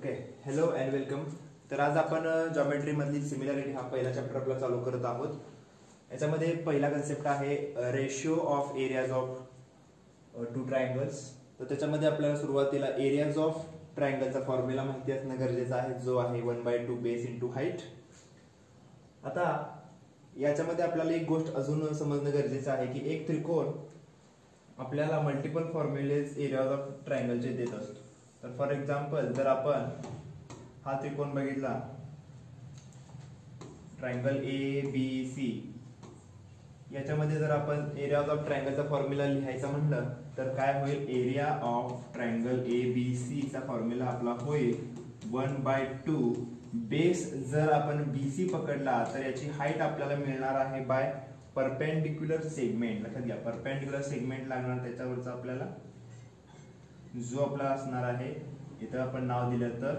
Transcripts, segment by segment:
Okay, hello and welcome. तर आज आपण जॉमेट्री मधली सिमिलॅरिटी हा पहिला चॅप्टर आपला चालू करत आहोत. याच्यामध्ये पहिला कन्सेप्ट आहे ratio of areas of two triangles. तर त्याच्यामध्ये आपल्याला सुरुवातीला एरियाज ऑफ ट्रायंगलचा फॉर्म्युला माहिती असणं गरजेचं आहे, जो आहे 1/2 बेस इंटू हाईट. आता याच्यामध्ये आपल्याला एक गोष्ट अजून समजणं गरजेचं आहे की एक त्रिकोण आपल्याला मल्टिपल फॉर्म्युलेज एरियाज ऑफ ट्रायंगलचे देत असतो. तर फॉर एक्झाम्पल जर आपण हा त्रिकोण बघितला, ट्रायंगल ए बी सी, याच्यामध्ये जर आपण एरिया ऑफ ट्रायंगलचा फॉर्म्युला लिहायचा म्हणलं तर काय होईल, area of triangle A B C चा फॉर्म्युला आपला होईल 1/2 बेस. जर आपण BC पकडला तर याची हाईट आपल्याला मिळणार आहे बाय परपेंडिक्युलर सेगमेंट. लक्षात घ्या, परपेंडिक्युलर सेगमेंट लागणार त्याच्यावरचा आपल्याला जो आपला असणार आहे, इथं आपण नाव दिलं तर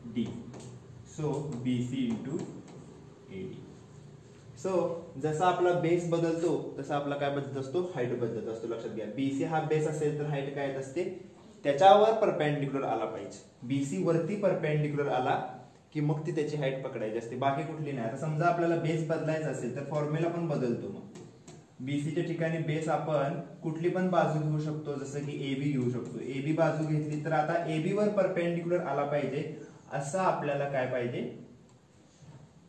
D. So BC into AD. So जसा आपला बेस बदलतो तसा आपला काय बदलत असतो, हाईट बदलत असतो. लक्षात घ्या, BC हा बेस असेल तर हाईट काय असते, त्याच्यावर परपेंडिक्युलर आला पाहिजे. BC वरती परपेंडिक्युलर आला की मग ती त्याची हाईट पकडायची असते, बाकी कुठली नाही. आता समजा आपल्याला बेस बदलायचा असेल तर फॉर्म्युला पण बदलतो. मग BCच्या ठिकाणी बेस आपण कुठली पण बाजू घेऊ शकतो, जसं की AB घेऊ शकतो. AB बाजू घेतली तर आता AB वर परपेंडिक्युलर आला पाहिजे, असं आपल्याला काय पाहिजे,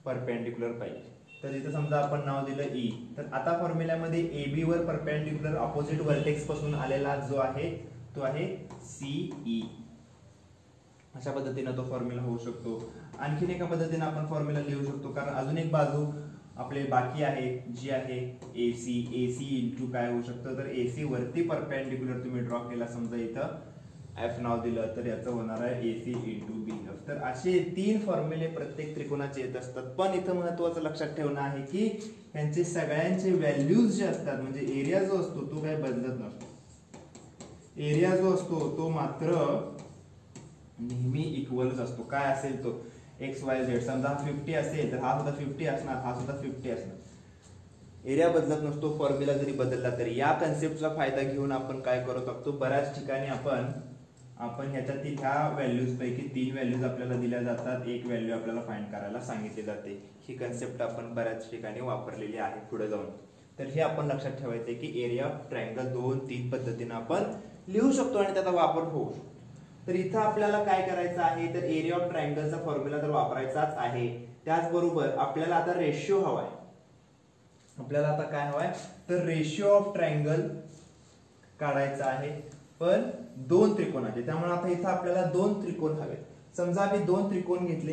परपेंडिक्युलर पाहिजे. तर इथं समजा आपण नाव दिलं E, तर आता फॉर्म्युल्यामध्ये AB वर परपेंडिक्युलर ऑपोजिट व्हर्टेक्स पासून आलेला जो आहे तो आहे CE. अशा पद्धतीने तो फॉर्म्युला होऊ शकतो. आणखीन एका पद्धतीने आपण फॉर्म्युला लिहू शकतो, कारण अजून एक बाजू आपले बाकी आहे जी आहे AC. AC इंटू काय होऊ शकतं, तर AC वरती परपेंडिक्युलर तुम्ही ड्रॉ केला, समजा इथं F नाव दिलं तर याचं होणार आहे AC इंटू BF. तर असे 3 फॉर्म्युले प्रत्येक त्रिकोणाचे येत असतात. पण इथं महत्वाचं लक्षात ठेवणं आहे की यांचे सगळ्यांचे व्हॅल्यूज जे असतात, म्हणजे एरिया जो असतो तो काय बदलत नसतो. एरिया जो असतो तो मात्र नेहमी इक्वलच असतो. काय असेल तो XYZ. समजा हा 50 असेल तर हा सुद्धा 50 असणार, हा सुद्धा 50 असणार. एरिया बदलत नसतो फॉर्म्युला जरी बदलला तरी. या कन्सेप्टचा फायदा घेऊन आपण काय करू शकतो, बऱ्याच ठिकाणी आपण ह्याच्यातील ह्या व्हॅल्यूज पैकी 3 व्हॅल्यूज आपल्याला दिल्या जातात, एक व्हॅल्यू आपल्याला फाइंड करायला सांगितले जाते. ही कन्सेप्ट आपण बऱ्याच ठिकाणी वापरलेली आहे पुढे जाऊन. तर हे आपण लक्षात ठेवायचे की एरिया ऑफ ट्रायंगल 2-3 पद्धतीने आपण लिहू शकतो आणि त्याचा वापर होऊ शकतो. तर इथं आपल्याला काय करायचं आहे, तर एरिया ऑफ ट्रायंगलचा फॉर्म्युला तर वापरायचाच आहे, त्याचबरोबर आपल्याला आता रेशिओ हवाय. आपल्याला आता काय हवाय, तर रेशिओ ऑफ ट्रायंगल काढायचा आहे, पण 2 त्रिकोणाचे. त्यामुळे आता इथं आपल्याला 2 त्रिकोण हवे. समजा आम्ही 2 त्रिकोण घेतले,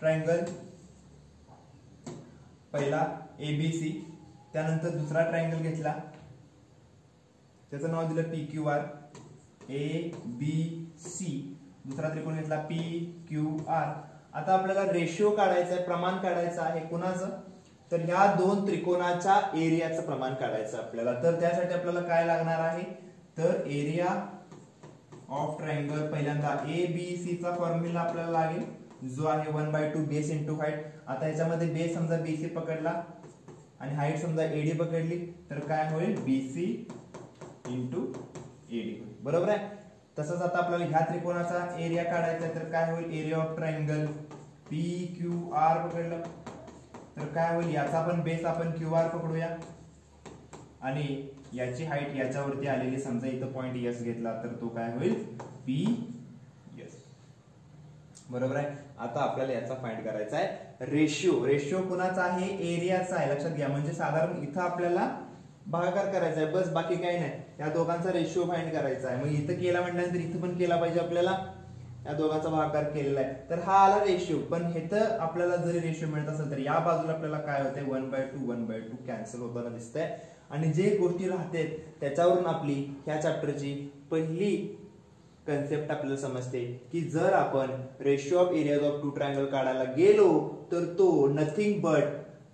ट्रायंगल पहिला ABC, त्यानंतर दुसरा ट्रायंगल घेतला, त्याचं नाव दिलं PQR. ABC, दुसरा त्रिकोण घेतला PQR. आता आपल्याला रेशिओ काढायचा आहे, प्रमाण काढायचं आहे. कुणाचं, तर ह्या 2 त्रिकोणाच्या एरियाचं प्रमाण काढायचं आपल्याला. तर त्यासाठी आपल्याला काय लागणार आहे, तर एरिया ऑफ ट्रायंगल पहिल्यांदा ABC चा फॉर्म्युला आपल्याला लागेल, जो आहे 1/2 बेस इंटू हाईट. आता याच्यामध्ये बेस समजा BC पकडला आणि हाईट समजा AD पकडली, तर काय होईल, BC इंटू AD. बरोबर आहे. तसंच आता आपल्याला ह्या त्रिकोणाचा एरिया काढायचा आहे, तर काय होईल, एरिया ऑफ ट्रायंगल PQR पकडलं तर काय होईल, याचा आपण बेस आपण QR पकडूया आणि याची हाईट याच्यावरती आलेली, समजा इथं पॉइंट S घेतला तर तो काय होईल, PS. बरोबर आहे. आता आपल्याला याचा फाइंड करायचा आहे रेशिओ. रेशिओ कुणाचा आहे, एरियाचा आहे. लक्षात घ्या, म्हणजे साधारण इथं आपल्याला भागाकार करायचा आहे, बस बाकी काही नाही. या दोघांचा रेशिओ फाइंड करायचा आहे. मग इथं केला म्हटल्यानंतर इथं पण केला पाहिजे आपल्याला. या दोघांचा भागाकार केलेला आहे, तर हा आला रेशिओ. पण इथं आपल्याला जरी रेशिओ मिळत असेल तर या बाजूला आपल्याला काय होतंय, 1/2 कॅन्सल होताना दिसतंय. आणि जे गोष्टी राहते त्याच्यावरून आपली ह्या चॅप्टरची पहिली कन्सेप्ट आपल्याला समजते की जर आपण ratio of areas of two triangle काढायला गेलो तर तो नथिंग बट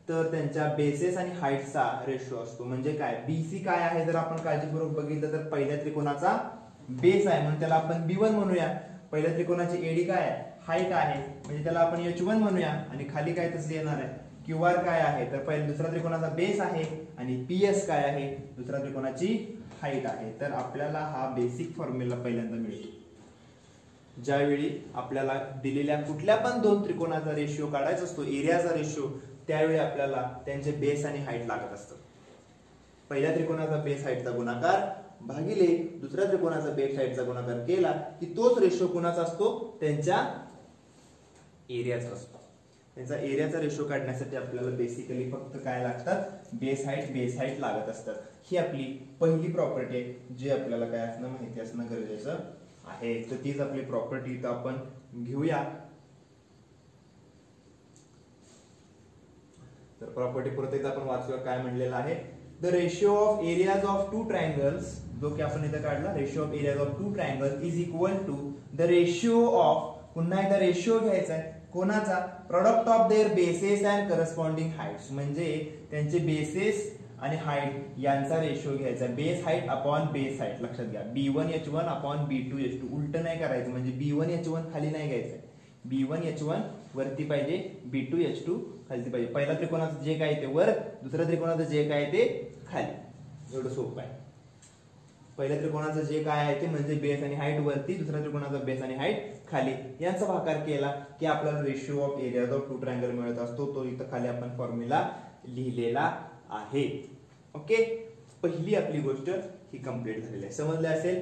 तर त्यांच्या बेसेस आणि हाईटचा रेशिओ असतो. म्हणजे काय, BC काय आहे जर आपण काळजीपूर्वक बघितलं तर पहिल्या त्रिकोणाचा बेस आहे, म्हणून त्याला आपण B1 म्हणूया. पहिल्या त्रिकोणाची AD काय आहे, हाईट आहे, म्हणजे त्याला आपण H1 म्हणूया. आणि खाली काय तसं येणार आहे, QR काय आहे, तर पहिल्या दुसऱ्या त्रिकोणाचा बेस आहे, आणि PS काय आहे, दुसऱ्या त्रिकोणाची हाईट आहे. तर आपल्याला हा बेसिक फॉर्म्युला पहिल्यांदा मिळतो. ज्यावेळी आपल्याला दिलेल्या कुठल्या पण दोन त्रिकोणाचा रेशिओ काढायचा असतो, एरियाचा रेशिओ, त्यावेळी आपल्याला त्यांचे बेस आणि हाईट लागत असतं. पहिल्या त्रिकोणाचा बेस हाईटचा गुणाकार भागिले दुसऱ्या त्रिकोणाचा बेस हाईटचा गुणाकार केला की तोच रेशिओ कुणाचा असतो, त्यांच्या एरियाचा असतो. त्यांचा एरियाचा रेशिओ काढण्यासाठी आपल्याला बेसिकली फक्त काय लागतात, बेस हाईट लागत असतात. ही आपली पहिली प्रॉपर्टी आहे जी आपल्याला काय असणं माहिती असणं गरजेचं आहे. तर तीच आपली प्रॉपर्टी इथं आपण घेऊया. तर प्रॉपर्टी परत एकदा आपण वाचूया काय म्हणलेलं आहे. The ratio of areas of two triangles, जो की आपण इथं काढला, ratio of areas of two triangles is equal to the ratio of, पुन्हा एकदा रेशिओ घ्यायचा आहे कोणाचा, product of their bases and corresponding heights, म्हणजे त्यांचे बेसेस आणि हाईट यांचा रेशिओ घ्यायचा. Base height upon base height, लक्षात घ्या. B1H1 अपॉन B2H2, उलट नाही करायचं, म्हणजे B1H1 खाली नाही घ्यायचं, B1H1 वरती पाहिजे, B2H2 खाली पाहिजे. पहिल्या त्रिकोणाचं जे काय ते वर, दुसऱ्या त्रिकोणाचं जे काय ते खाली. एवढं सोपं आहे. पहिल्या त्रिकोणाचं जे काय आहे ते म्हणजे बेस आणि हाईट वरती, दुसऱ्या त्रिकोणाचा बेस आणि हाईट खाली, यांचा भागाकार केला की आपल्याला ratio of areas of two triangle मिळत असतो. तो इथं खाली आपण फॉर्म्युला लिहिलेला आहे. ओके, पहिली आपली गोष्ट ही कंप्लीट झालेली आहे. समजले असेल?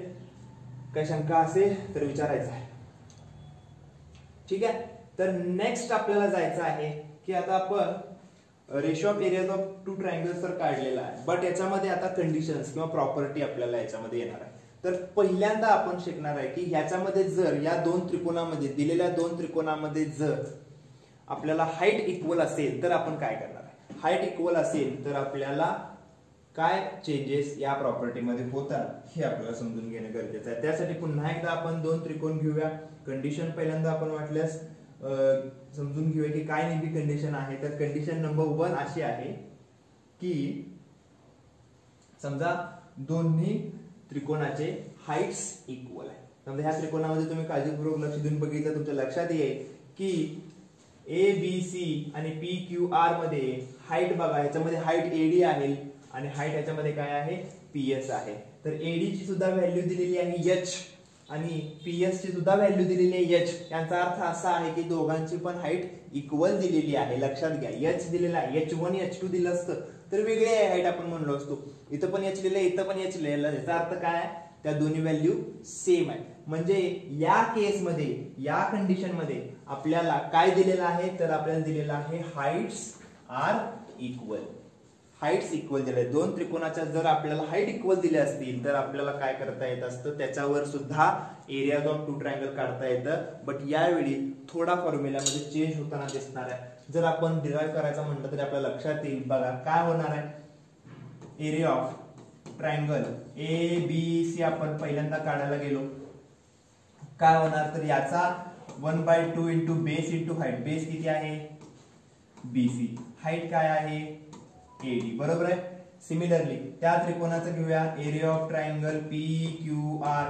काही शंका असेल तर विचारायचं आहे. ठीक आहे. तर नेक्स्ट आपल्याला जायचं आहे की आता आपण ratio of areas of two triangles तर काढलेला आहे, बट याच्यामध्ये आता कंडिशन्स किंवा प्रॉपर्टी आपल्याला याच्यामध्ये येणार आहे. तर पहिल्यांदा आपण शिकणार आहे की ह्याच्यामध्ये जर या दोन त्रिकोणामध्ये, दिलेल्या दोन त्रिकोणामध्ये जर आपल्याला हाईट इक्वल असेल तर आपण काय करणार आहे. हाईट इक्वल असेल तर आपल्याला काय चेंजेस या प्रॉपर्टीमध्ये होतात हे आपल्याला समजून घेणं गरजेचं आहे. त्यासाठी पुन्हा एकदा आपण दोन त्रिकोण घेऊया. कंडिशन पहिल्यांदा आपण वाटल्यास समजून घेऊया की काय नेमकी कंडिशन आहे. तर कंडिशन नंबर 1 अशी आहे की समजा दोन्ही त्रिकोणाचे हाईट्स इक्वल आहे. समजा ह्या त्रिकोणामध्ये तुम्ही काळजीपूर्वक लक्ष देऊन बघितलं, तुमच्या लक्षात येईल की ABC आणि PQR मध्ये हाईट बघा, ह्याच्यामध्ये हाईट AD आहे आणि हाईट ह्याच्यामध्ये काय आहे, PS आहे. तर AD ची सुद्धा व्हॅल्यू दिलेली आहे H आणि PS ची सुद्धा व्हॅल्यू दिलेली आहे H. यांचा अर्थ असा आहे की दोघांची पण हाईट इक्वल दिलेली आहे. लक्षात घ्या, H दिलेला आहे, H1 H2 दिलं असतं तर वेगळी हाईट आपण म्हणलो असतो. इथं पण H लिहिलंय, इथं पण H लिहिलं. याचा अर्थ काय आहे, त्या दोन्ही व्हॅल्यू सेम आहे. म्हणजे या केसमध्ये, या कंडिशन मध्ये आपल्याला काय दिलेलं आहे, तर आपल्याला दिलेलं आहे heights are equal. Heights equal दिले. दोन त्रिकोणाच्या जर आपल्याला हाईट इक्वल दिल्या असतील तर आपल्याला काय करता येत असतं, त्याच्यावर सुद्धा एरियाज ऑफ टू ट्रायंगल काढता येतं. बट यावेळी थोडा फॉर्म्युलामध्ये चेंज होताना दिसणार आहे. जर आपण डिराइव्ह करायचं म्हटलं तरी आपल्या लक्षात येईल. बघा काय होणार आहे, एरिया ऑफ ट्रायंगल ABC आपण पहिल्यांदा काढायला गेलो, काय होणार, तर याचा 1/2 into base into height. Base किती आहे, BC. हाईट काय आहे, AD. बरोबर आहे. सिमिलरली त्या त्रिकोणाचं घेऊया, एरिया ऑफ ट्रायंगल PQR.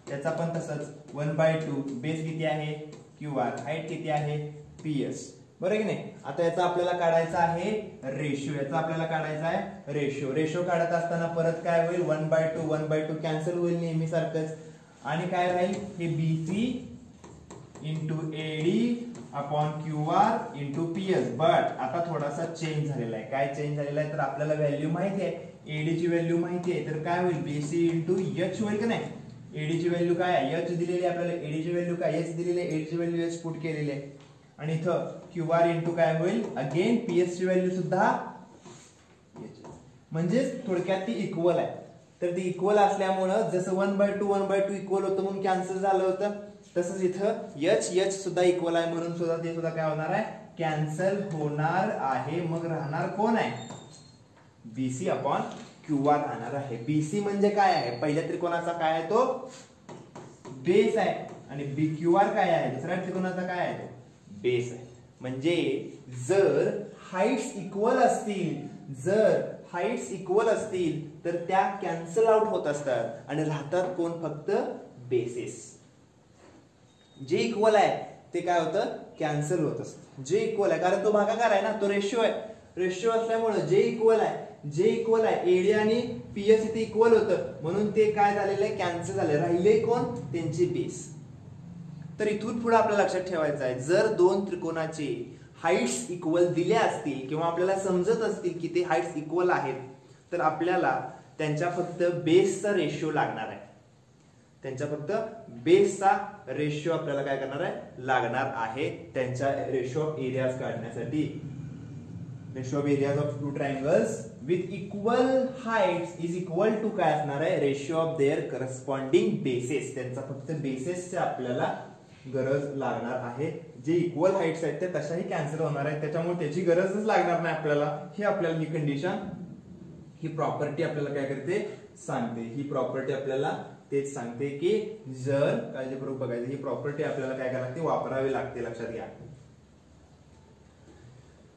त्याचा पण तसंच 1/2. बेस किती आहे, QR. हाईट किती आहे, PS. बरोबर की नाही. आता याचा आपल्याला काढायचा आहे रेशिओ. याचा आपल्याला काढायचा आहे रेशिओ. रेशिओ काढत असताना परत काय होईल, 1/2 कॅन्सल होईल नेहमी सारखंच. आणि काय राहील, हे BC into AD upon QR into PS. But आता थोडासा चेंज झालेला आहे. काय चेंज झालेला आहे, तर आपल्याला व्हॅल्यू माहिती आहे, AD ची व्हॅल्यू माहिती आहे, तर काय होईल, BC इंटू H होईल की नाही. AD ची व्हॅल्यू काय आहे, H दिलेली आहे आपल्याला, AD ची व्हॅल्यू काय, H दिलेली आहे, AD ची व्हॅल्यू H पुट केलेली आहे. आणि इथं QR इंटू काय होईल, अगेन PS ची व्हॅल्यू सुद्धा H. म्हणजे थोडक्यात ती इक्वल आहे. तर ती इक्वल असल्यामुळं जसं 1/2 इक्वल होतं म्हणून कॅन्सल झालं होतं, तसंच इथं H सुद्धा इक्वल आहे म्हणून सुद्धा ते सुद्धा काय होणार आहे, कॅन्सल होणार आहे. मग राहणार कोण आहे, BC अपॉन QR राहणार आहे. BC म्हणजे काय आहे, पहिल्या त्रिकोणाचा काय आहे, तो बेस आहे. आणि QR काय आहे, दुसऱ्या त्रिकोणाचा काय आहे, तो बेस आहे. म्हणजे जर हाईट्स इक्वल असतील, तर त्या कॅन्सल आउट होत असतात आणि राहतात कोण, फक्त बेसेस. जे इक्वल आहे ते काय होतं, कॅन्सल होत असतं. जे इक्वल आहे, कारण तो भागाकार आहे ना, तो रेशिओ आहे. रेशिओ असल्यामुळे जे इक्वल आहे AD आणि PS इथे इक्वल होतं म्हणून ते काय झालेलं आहे, कॅन्सल झाले. राहिले कोण, त्यांचे बेस. तर इथून पुढे आपल्याला लक्षात ठेवायचं आहे, जर दोन त्रिकोणाचे हाईट्स इक्वल दिल्या असतील किंवा आपल्याला समजत असतील की ते हाईट्स इक्वल आहेत, तर आपल्याला त्यांच्या फक्त बेसचा रेशिओ लागणार आहे. त्यांच्या फक्त बेसचा रेशिओ आपल्याला काय करणार आहे, लागणार आहे त्यांच्या रेशिओ ऑफ एरियाज काढण्यासाठी. Ratio of areas of two triangles with equal heights is equal to काय असणार आहे, ratio of their corresponding bases. त्यांचा फक्त बेसेसचे आपल्याला गरज लागणार आहे. जे इक्वल हाईट्स आहेत ते तशाही कॅन्सल होणार आहेत, त्याच्यामुळे त्याची गरजच लागणार नाही आपल्याला. हे आपल्याला ही कंडिशन, ही प्रॉपर्टी आपल्याला काय करते, सांगते. ही प्रॉपर्टी आपल्याला तेच सांगते की जर काळजीपूर्वक बघायचं, ही प्रॉपर्टी आपल्याला काय करावी लागते, वापरावी लागते. लक्षात घ्या,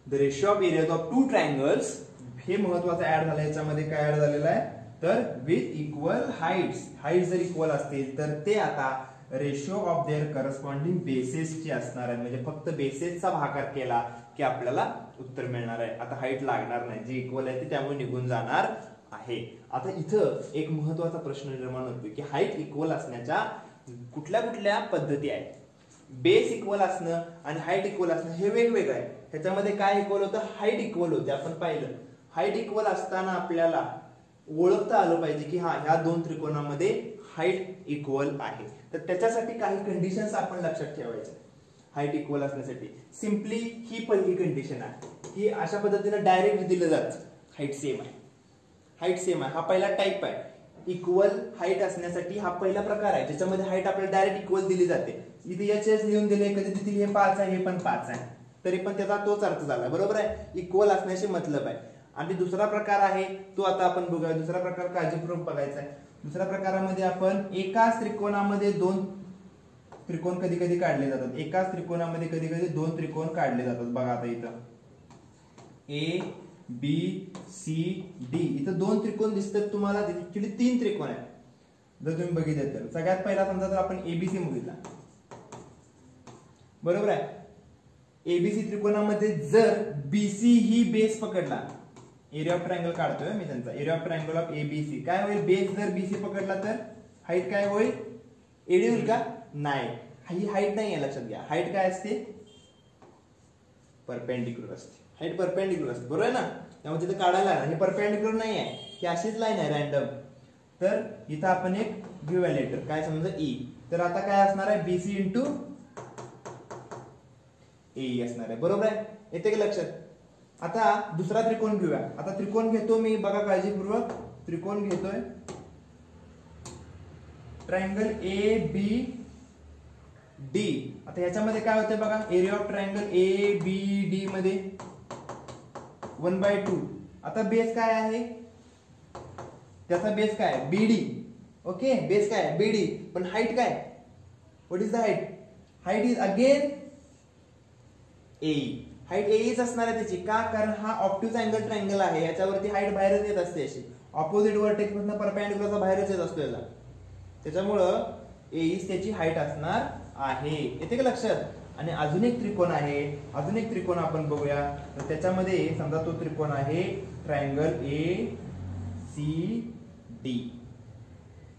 the ratio of areas of two triangles, हे महत्वाचं ऍड झालं. याच्यामध्ये काय ऍड झालेलं आहे, तर विथ इक्वल हाईट्स, हाईट जर इक्वल असतील तर ते आता रेशिओ ऑफ देअर करस्पॉन्डिंग बेसेसची असणार आहे. म्हणजे फक्त बेसेसचा भागाकार केला की आपल्याला उत्तर मिळणार आहे. आता हाईट लागणार नाही, जे इक्वल आहे ते त्यामुळे निघून जाणार आहे. आता इथं एक महत्वाचा प्रश्न निर्माण होतो की हाईट इक्वल असण्याच्या कुठल्या कुठल्या पद्धती आहेत. बेस इक्वल असणं आणि हाईट इक्वल असणं हे वेगवेगळं आहे. ह्याच्यामध्ये काय इक्वल होतं, हाईट इक्वल होते. आपण पाहिलं हाईट इक्वल असताना आपल्याला ओळखता आलं पाहिजे की हा, ह्या दोन त्रिकोणामध्ये हाईट इक्वल आहे. तर त्याच्यासाठी काही कंडिशन्स आपण लक्षात ठेवायच्या हाईट इक्वल असण्यासाठी. सिम्पली ही पहिली कंडिशन आहे की अशा पद्धतीने डायरेक्ट दिलं जातं हाईट सेम आहे, हाईट सेम आहे. हा पहिला टाइप आहे. इक्वल हाईट असण्यासाठी हा पहिला प्रकार आहे ज्याच्यामध्ये हाईट आपल्याला डायरेक्ट इक्वल दिली जाते. इथे एच लिहून दिले, कधी देतील हे 5 आहे, हे पण 5 आहे, तरी पण त्याचा तोच अर्थ झाला. बरोबर आहे, इक्वल असण्याचे मतलब आहे. आणि दुसरा प्रकार आहे तो आता आपण बघूया. दुसरा प्रकार काळजीपूर्वक बघायचा आहे. दुसऱ्या प्रकारामध्ये आपण एकाच त्रिकोणामध्ये दोन त्रिकोण कधी कधी काढले जातात. एकाच त्रिकोणामध्ये कधी कधी दोन त्रिकोण काढले जातात. बघा आता इथं ए बी सी डी, इथं दोन त्रिकोण दिसतात तुम्हाला, ऍक्च्युअली 3 त्रिकोण आहेत जर तुम्ही बघितले तर. सगळ्यात पहिला समजा तर आपण एबीसी बघितला, बरोबर आहे. एबीसी त्रिकोणामध्ये जर बीसी ही बेस पकडला, एरिया ऑफ ट्रायंगल काढतोय मी त्यांचा, area of triangle of ABC, काय होईल, बेस जर बीसी पकडला तर हाईट काय होईल, एडी होईल का, नाही. ही हाईट नाही आहे, लक्षात घ्या. हाईट काय असते, परपेंडिक्युलर असते. हाईट परपेंडिक्युलर असते, बरोबर आहे ना. त्यामुळे तिथे काढायला हे परपेंडिक्युलर नाही आहे, ही अशीच लाईन आहे रॅन्डम. तर इथं आपण एक घेऊया लेटर, काय समजा ई. तर आता काय असणार आहे, बीसी इंटू ए असणार आहे, बरोबर आहे. येते का लक्षात. आता दुसरा त्रिकोण घेऊया. आता त्रिकोण घेतो मी, बघा काळजीपूर्वक. त्रिकोण घेतोय ट्रायंगल ए बी डी. आता ह्याच्यामध्ये काय होतंय बघा, area of triangle A B D मध्ये 1/2. आता बेस काय आहे, त्याचा बेस काय, बीडी. ओके, बेस काय बीडी, पण हाईट काय, what is the height, height is again A. Height H असणार आहे त्याची, का, कारण हा ऑप्टिव्ह अँगल ट्रायंगल आहे, याच्यावरती हाईट बाहेरच येत असते अशी. ऑपोजिट व्हर्टेक्स मधून परपेंडिक्युलरचा बाहेरच येत असतो याला, त्याच्यामुळं एच त्याची हाईट असणार आहे. येते का लक्षात. आणि अजून एक त्रिकोण आहे, अजून एक त्रिकोण आपण बघूया. तर त्याच्यामध्ये समजा तो त्रिकोण आहे ट्रायंगल ए सी डी.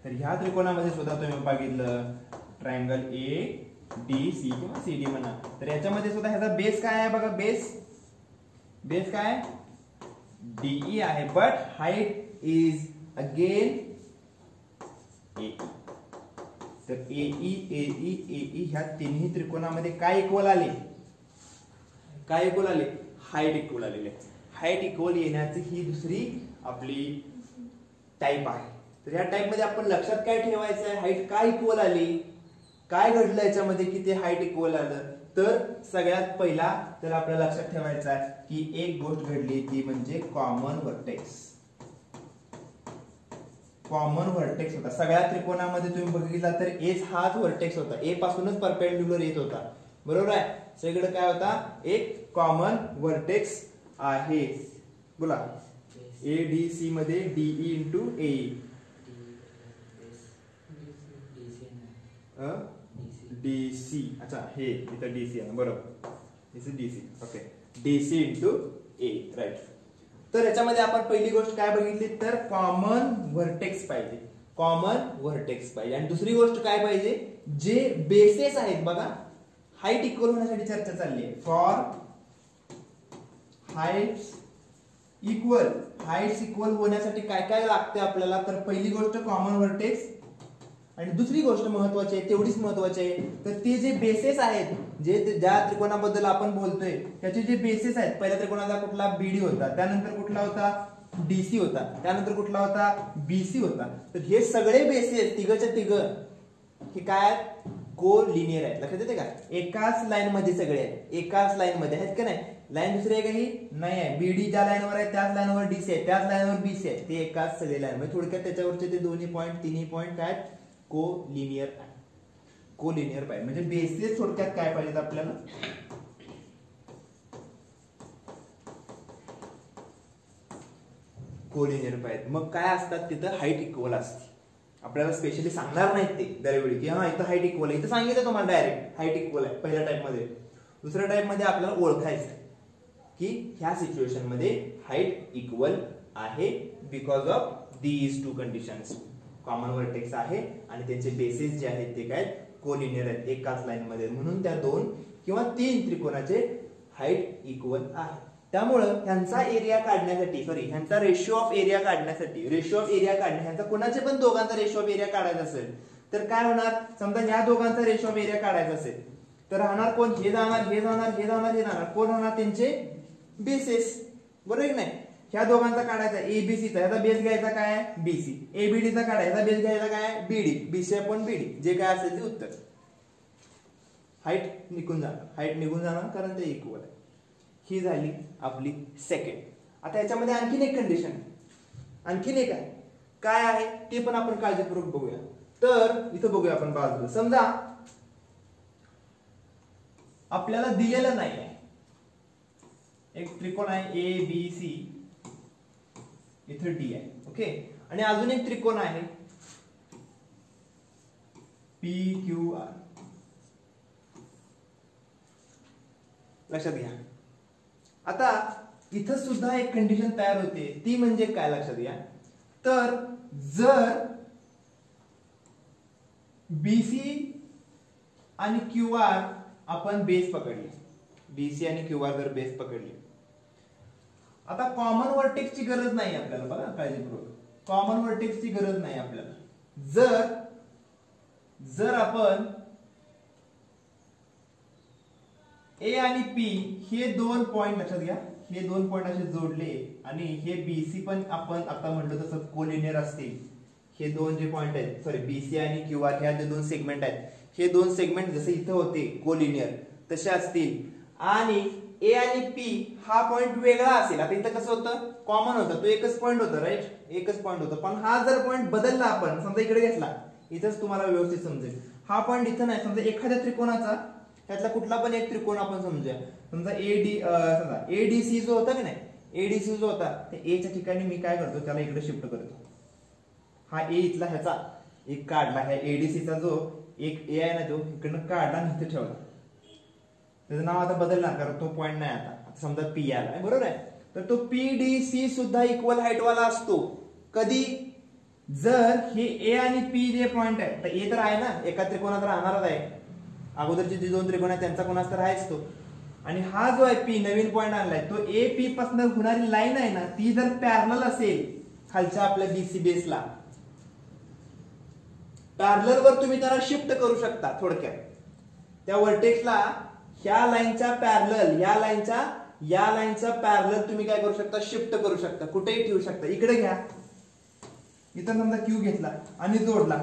तर ह्या त्रिकोणामध्ये सुद्धा तुम्ही बघितलं ट्रायंगल ए डी सी किंवा सी डी म्हणा. तर याच्यामध्ये सुद्धा ह्याचा बेस काय आहे बघा, बेस काय डीई आहे, बट हाईट इज अगेन ए. तर एई एई एई ह्या तिन्ही त्रिकोणामध्ये काय इक्वल आले, काय इक्वल आले, हाईट इक्वल आलेले. हाईट इक्वल येण्याची ही दुसरी आपली टाइप आहे. तर ह्या टाइप मध्ये आपण लक्षात काय ठेवायचं आहे, हाईट काय इक्वल आली, काय घडलं याच्यामध्ये की ते हाईट इक्वल आलं. तर सगळ्यात पहिला तर आपल्याला लक्षात ठेवायचं आहे की एक गोष्ट घडली ती म्हणजे कॉमन व्हर्टेक्स. कॉमन व्हर्टेक्स होता सगळ्या त्रिकोणामध्ये. तुम्ही बघितला तर एच हाच व्हर्टेक्स होता, ए पासूनच परपेंडिक्युलर येत होता, बरोबर आहे. सगळीकडे काय होता, एक कॉमन व्हर्टेक्स आहे. बोला, ए डी सी मध्ये डीई इंटू ए, डीसी. अच्छा, हे इथं डीसी आहे, बरोबर, इथे डीसी. ओके, डीसी इंटू ए, राईट. तर याच्यामध्ये आपण पहिली गोष्ट काय बघितली तर कॉमन व्हर्टेक्स पाहिजे. कॉमन व्हर्टेक्स पाहिजे. आणि दुसरी गोष्ट काय पाहिजे, जे बेसेस आहेत बघा, हाईट इक्वल होण्यासाठी चर्चा चालली आहे. फॉर हाईट्स इक्वल होण्यासाठी काय काय लागते आपल्याला, तर पहिली गोष्ट कॉमन व्हर्टेक्स, आणि दुसरी गोष्ट महत्वाची आहे, तेवढीच महत्वाची आहे, तर ते जे बेसेस आहेत, जे ज्या त्रिकोणाबद्दल आपण बोलतोय त्याचे जे बेसेस आहेत, पहिल्या त्रिकोणाचा कुठला बीडी होता, त्यानंतर कुठला होता डीसी होता, त्यानंतर कुठला होता बीसी होता. तर हे सगळे बेसेस तिघच्या तिघ हे काय को लिनियर आहेत. लक्षात येते का, एकाच लाईन मध्ये सगळे आहेत, एकाच लाईन मध्ये आहेत का नाही. लाईन दुसरी आहे काही नाही आहे, बीडी ज्या लाईनवर आहे त्याच लाईनवर डीसी आहे, त्याच लाईनवर बीसी आहे, ते एकाच सगळे लाईन मध्ये. थोडक्यात त्याच्यावरचे ते दोन्ही पॉईंट तिन्ही पॉईंट काय को लिनियर पाहिजे. म्हणजे बेसिस थोडक्यात काय पाहिजेत आपल्याला, को लिनियर पाहिजे. मग काय असतात तिथं, हाईट इक्वल असते. आपल्याला स्पेशली सांगणार नाहीत ते दरवेळी की हा इथं हाईट इक्वल आहे, इथं सांगितलं तुम्हाला डायरेक्ट हाईट इक्वल आहे पहिल्या टाइप मध्ये. दुसऱ्या टाइप मध्ये आपल्याला ओळखायचं की ह्या सिच्युएशन मध्ये हाईट इक्वल आहे because of these two conditions. Common vertex आहे आणि त्यांचे बेसिस जे आहेत ते काय कोलिनियर आहेत, एकाच लाईन मध्ये, म्हणून त्या दोन किंवा तीन त्रिकोणाचे हाईट इक्वल आहे. त्यामुळं ह्यांचा एरिया काढण्यासाठी, ह्यांचा रेशिओ ऑफ एरिया काढण्यासाठी, ह्यांचा कोणाचे पण दोघांचा रेशिओ ऑफ एरिया काढायचा असेल तर काय होणार, समजा ह्या दोघांचा रेशिओ ऑफ एरिया काढायचा असेल तर राहणार कोण, हे जाणार, कोण होणार त्यांचे बेसिस, बरोबर नाही. ह्या दोघांचा काढायचा एबीसीचा, ह्याचा बेस घ्यायचा काय बीसी, एबीडीचा काढायचा बेस घ्यायचा काय बीडी, बीसी अपॉन बीडी, जे काय असेल ते उत्तर. हाईट निघून जाणार कारण ते इक्वल आहे. ही झाली आपली सेकंड. आता याच्यामध्ये आणखीन एक कंडिशन आहे, आणखीन एक आहे, काय आहे ते पण आपण काळजीपूर्वक बघूया. तर इथं बघूया आपण बाजूला, समजा आपल्याला दिलेलं नाही आहे, एक त्रिकोण आहे ए बी सी, इथं डी आहे, ओके, आणि अजून एक त्रिकोण आहे पी क्यू आर. लक्षात घ्या. आता इथं सुद्धा एक कंडिशन तयार होते, ती म्हणजे काय लक्षात घ्या, तर जर बीसी आणि क्यू आर आपण बेस पकडले, बीसी आणि क्यू आर जर बेस पकडले, आता कॉमन व्हर्टेक्सची गरज नाही आपल्याला, बघा काळजीपूर्वक, कॉमन व्हर्टेक्सची गरज नाही आपल्याला. जर आपण ए आणि पी हे दोन पॉइंट, लक्षात घ्या, हे दोन पॉइंट असे जोडले आणि हे बीसी पण आपण आता म्हणलो तसं कोलिनियर असतील, हे दोन जे पॉइंट आहेत, बीसी आणि क्यू आर ह्या जे दोन सेगमेंट आहेत, हे दोन सेगमेंट जसे इथं होते कोलिनियर तसे असतील, आणि ए आणि पी हा पॉइंट वेगळा असेल. आता इथं कसं होतं, कॉमन होतं, तो एकच पॉइंट होता, राईट, एकच पॉइंट होता, पण हा जर पॉइंट बदलला, आपण समजा इकडे घेतला, इथंच तुम्हाला व्यवस्थित समजेल, हा पॉइंट इथं नाही, समजा एखाद्या त्रिकोणाचा त्यातला कुठला पण एक त्रिकोण आपण समजा एडीसी जो होता की नाही, एडीसी जो होता त्या एच्या ठिकाणी मी काय करतो, त्याला इकडे शिफ्ट करतो. हा ए इथला ह्याचा एक काढला, ह्या एडीसीचा जो एक ए आहे ना, तो इकडनं काढला आणि इथे ठेवला, त्याचं नाव आता बदलणार कारण तो पॉइंट नाही, आता समजा पी आला, बरोबर आहे. तर तो पीडीसी सुद्धा इक्वल हाईट वाला असतो. कधी, जर हे ए आणि पी जे पॉइंट आहे, तर ए तर आहे ना, एका त्रिकोणात राहणारच आहे, अगोदरचे जे दोन त्रिकोण आहेत त्यांचा कोणाच तर आहेच तो, आणि हा जो आहे पी नवीन पॉइंट आणलाय, तो ए पी पासून होणारी लाईन आहे ना, ती जर पॅरलल असेल खालच्या आपल्या बीसी बेसला, पॅरलल वर तुम्ही त्याला शिफ्ट करू शकता. थोडक्यात त्या व्हर्टेक्सला ह्या लाईनच्या पॅरलल, या लाईनच्या पॅरलल तुम्ही काय करू शकता, शिफ्ट करू शकता, कुठेही ठेवू शकता. इकडे घ्या, इथं समजा क्यू घेतला आणि जोडला,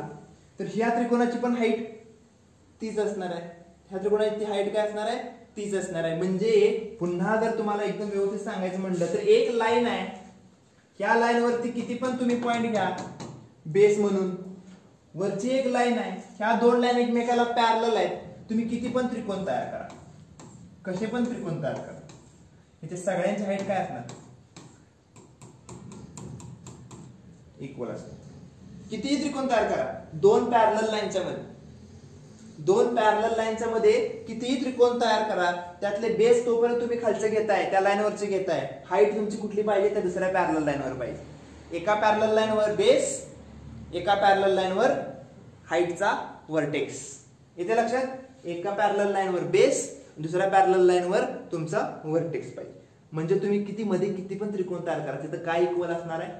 तर ह्या त्रिकोणाची पण हाईट तीच असणार आहे, ह्या त्रिकोणाची हाईट काय असणार आहे, तीच असणार आहे. म्हणजे पुन्हा जर तुम्हाला एकदम व्यवस्थित सांगायचं म्हटलं तर एक लाईन आहे, ह्या लाईन वरती किती पण तुम्ही पॉइंट घ्या बेस म्हणून, वरची एक लाईन आहे, ह्या दोन लाईन एकमेकाला पॅरलल आहेत, तुम्ही किती पण त्रिकोण तयार करा, कसे पण त्रिकोण तयार करा, याच्या सगळ्यांची हाईट काय असणार, इक्वल असणार. कितीही त्रिकोण तयार करा, दोन पॅरलल लाईनच्या मध्ये कितीही त्रिकोण तयार करा, त्यातले बेस तोपर्यंत तुम्ही खालचे घेताय, त्या लाईनवरचे घेताय, हाईट तुमची कुठली पाहिजे, त्या दुसऱ्या पॅरलल लाईनवर पाहिजे. एका पॅरलल लाईनवर बेस, एका पॅरलल लाईनवर हाईटचा व्हर्टेक्स. इथे लक्षात, एका पॅरलल लाईनवर बेस, दुसऱ्या पॅरलल लाईनवर तुमचा व्हर्टेक्स पाहिजे. म्हणजे तुम्ही किती मध्ये किती पण त्रिकोण तयार करा, तिथं काय इक्वल असणार आहे,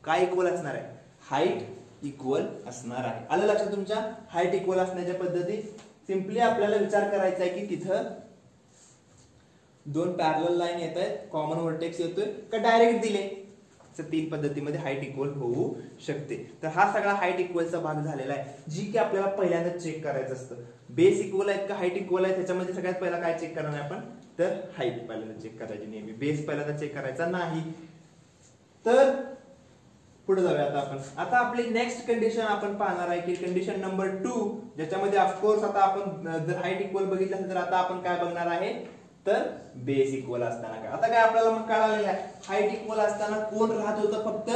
काय इक्वल असणार आहे, हाईट इक्वल असणार आहे. आलं लक्षात तुमच्या? हाईट इक्वल असण्याच्या पद्धती सिंपली आपल्याला विचार करायचा आहे की तिथं दोन पॅरलल लाईन येत आहेत, कॉमन व्हर्टेक्स येतोय का डायरेक्ट दिले, तर तीन पद्धतीमध्ये हाईट इक्वल होऊ शकते. तर हा सगळा हाईट इक्वलचा भाग झालेला आहे, जी की आपल्याला पहिल्यांदा चेक करायचं असतं. बेस इक्वल आहेत का हाईट इक्वल आहे, त्याच्यामध्ये सगळ्यात पहिला काय चेक करणार आपण, तर हाईट पहिल्यांदा चेक करायची नेहमी, बेस पहिल्यांदा चेक करायचा नाही. तर पुढे जाऊया आता आपण. आता आपली नेक्स्ट कंडिशन आपण पाहणार आहे की कंडिशन नंबर 2, ज्याच्यामध्ये ऑफकोर्स आता आपण जर हाईट इक्वल बघितलं असेल तर आता आपण काय बघणार आहे, तर बेस इक्वल असताना काय. आता काय आपल्याला मग कळालेलं आहे, हाईट इक्वल असताना कोण राहत होतं, फक्त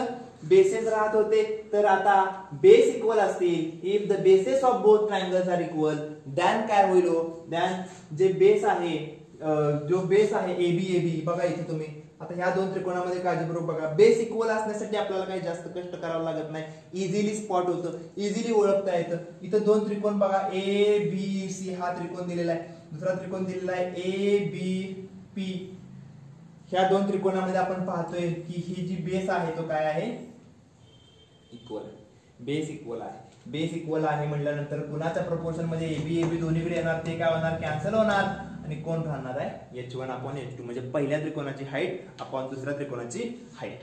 बेसेस राहत होते. तर आता बेस इक्वल असतील, if the bases of both triangles are equal, then काय होईल, देन जे बेस आहे, जो बेस आहे एबी बघा इथे तुम्ही आता ह्या दोन त्रिकोणामध्ये काळजीपूर्वक बघा, बेस इक्वल असण्यासाठी आपल्याला काही जास्त कष्ट करावं लागत नाही, इझिली स्पॉट होतं, इझिली ओळखता येतं. इथं दोन त्रिकोण बघा, ए बी सी हा त्रिकोण दिलेला आहे, दुसरा त्रिकोण दिलेला आहे ए बी पी. ह्या दोन त्रिकोणामध्ये आपण पाहतोय की ही जी बेस आहे तो काय आहे, इक्वल, बेस इक्वल आहे. बेस इक्वल आहे म्हटल्यानंतर कुणाच्या प्रपोर्शन मध्ये एबी दोन्हीकडे येणार, ते काय होणार, कॅन्सल होणार, आणि कोण राहणार आहे, h1 अपॉन h2, म्हणजे पहिल्या त्रिकोणाची हाईट अपॉन दुसऱ्या त्रिकोणाची हाईट.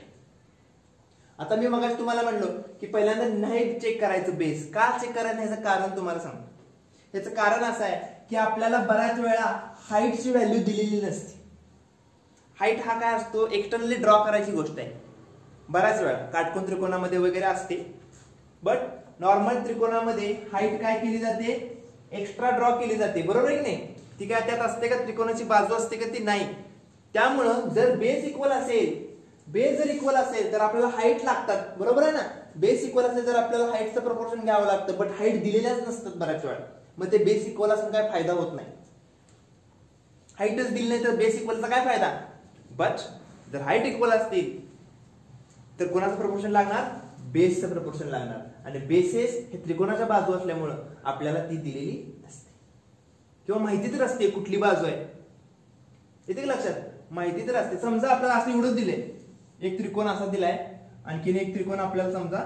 आता मी मगाशी तुम्हाला म्हणलो की पहिल्यांदा नाही चेक करायचं बेस, का चेक करायचं याचं कारण तुम्हाला सांगतो. याचं कारण असं आहे की आपल्याला बऱ्याच वेळा हाईटची व्हॅल्यू दिलेली नसते. हाईट हा काय असतो, एक्सटर्नली ड्रॉ करायची गोष्ट आहे. बऱ्याच वेळा काटकोन त्रिकोणामध्ये वगैरे असते, बट नॉर्मल त्रिकोणामध्ये हाईट काय केली जाते, एक्स्ट्रा ड्रॉ केली जाते, बरोबर आहे की नाही. ती काय त्यात असते का, त्रिकोणाची बाजू असते का, ती नाही. त्यामुळं जर बेस इक्वल असेल, बेस जर इक्वल असेल तर आपल्याला हाईट लागतात, बरोबर आहे ना. बेस इक्वल असेल तर आपल्याला हाईटचं प्रपोर्शन घ्यावं लागतं, बट हाईट दिलेल्याच नसतात बऱ्याच वेळा. मग ते बेस इक्वल असून काय फायदा होत नाही, हाईटच दिली नाही तर बेस इक्वलचा काय फायदा. बट जर हाईट इक्वल असतील तर कोणाचं प्रपोर्शन लागणार, बेसचं प्रपोर्शन लागणार. आणि बेसेस हे त्रिकोणाच्या बाजू असल्यामुळं आपल्याला ती दिलेली नसते, किंवा माहिती तर असते कुठली बाजू आहे, येते लक्षात, माहिती तर असते. समजा आपल्याला असं एवढंच दिले, एक त्रिकोण असा दिलाय, आणखीन एक त्रिकोण आपल्याला समजा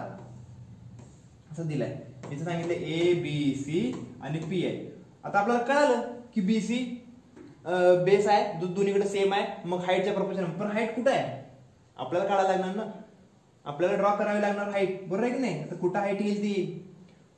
असं दिलाय, इथे सांगितलं ए बी सी आणि पी आहे. आता आपल्याला कळालं की बी सी बेस आहे, दोन्हीकडे सेम आहे, मग हाईटच्या प्रपोर्शन. पण हाईट कुठं आहे आपल्याला काढायला लागणार ना, आपल्याला ड्रॉ करावी लागणार हाईट, बरोबर आहे की नाही. तर कुठं हाईट येईल ती,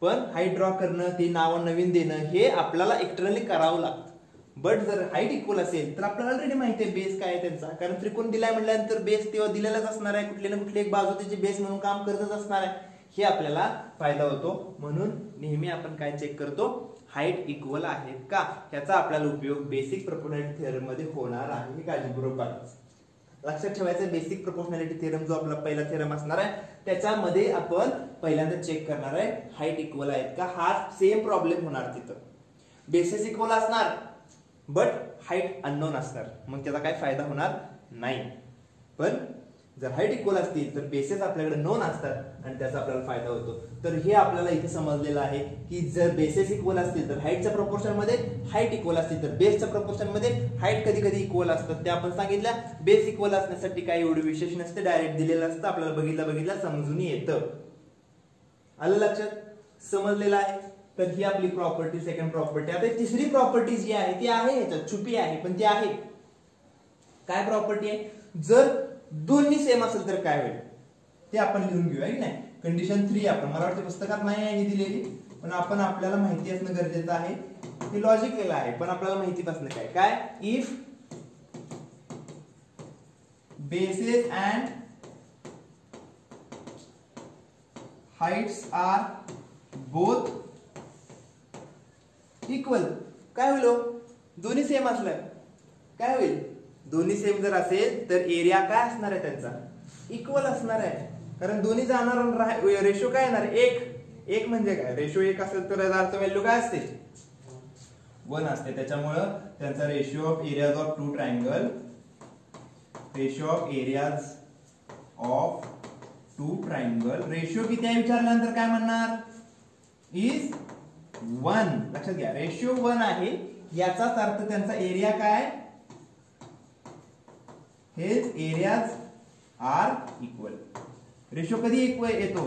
पण हाईट ड्रॉ करणं, ती नावं नवीन देणं हे आपल्याला एक्सटर्नली करावं लागतं. बट जर हाईट इक्वल असेल तर आपल्याला ऑलरेडी माहिती आहे बेस काय आहे त्यांचा, कारण त्रिकोण दिलाय म्हटल्यानंतर बेस तेव्हा दिलेलाच असणार आहे, कुठली ना कुठली एक बाजू त्याची बेस म्हणून काम करतच असणार आहे, हे आपल्याला फायदा होतो. म्हणून नेहमी आपण काय चेक करतो, हाईट इक्वल आहेत का, ह्याचा आपल्याला उपयोग बेसिक प्रोपोर्शनॅलिटी थिअरम मध्ये होणार आहे, हे काळजीपूर्वक बघायचं. लक्षात ठेवायचं, बेसिक प्रोपोर्शनॅलिटी थिअरम जो आपला पहिला थिअरम असणार आहे त्याच्यामध्ये आपण पहिल्यांदा चेक करणार आहे हाईट इक्वल आहेत का. हा सेम प्रॉब्लेम होणार, तिथं बेसेस इक्वल असणार बट हाईट अननोन असणार, मग त्याचा काय फायदा होणार नाही. पण जर हाईट इक्वल असतील तर बेसेस आपल्याकडे नोन असतात आणि त्याचा आपल्याला फायदा होतो. तर हे आपल्याला इथे समजलेलं आहे की जर बेसेस इक्वल असतील तर हाईटच्या प्रपोर्शन मध्ये हाईट इक्वल असतील तर बेसच्या प्रपोर्शन मध्ये हाईट कधी कधी इक्वल असतात. ते आपण सांगितलं, बेस इक्वल असण्यासाठी काही एवढे विशेष नसते, डायरेक्ट दिलेलं असतं, आपल्याला बघितलं समजून येतं. आलं लक्षात, समजलेलं आहे. तर ही आपली प्रॉपर्टी, सेकंड प्रॉपर्टी. आता तिसरी प्रॉपर्टी जी आहे ती आहे ह्याच्यात छुपी आहे, पण ती आहे काय प्रॉपर्टी आहे, जर दोन्ही सेम असेल तर काय होईल ते आपण लिहून घेऊया की नाही. कंडिशन 3 आपण, मला वाटतं पुस्तकात नाही आहे दिलेली, पण आपण आपल्याला माहिती असणं गरजेचं आहे. हे लॉजिक केलं आहे पण आपल्याला माहिती असणं काय काय, if bases and heights are both equal, काय होईल, दोन्ही सेम असलं काय होईल, दोन्ही सेम जर असेल तर एरिया काय असणार आहे त्यांचा, इक्वल असणार आहे. कारण दोन्ही जाणार, रेशो काय येणार, एक म्हणजे काय, रेशो 1 असेल तर याचा व्हॅल्यू काय असते, 1 असते. त्याच्यामुळं त्यांचा ratio of areas of two triangle, ratio of areas of two triangle ratio किती आहे विचारल्यानंतर काय म्हणणार इज 1. लक्षात घ्या रेशिओ 1 आहे याचाच अर्थ त्यांचा एरिया काय हेच एरियाज आर इक्वल. रेशिओ कधी येतो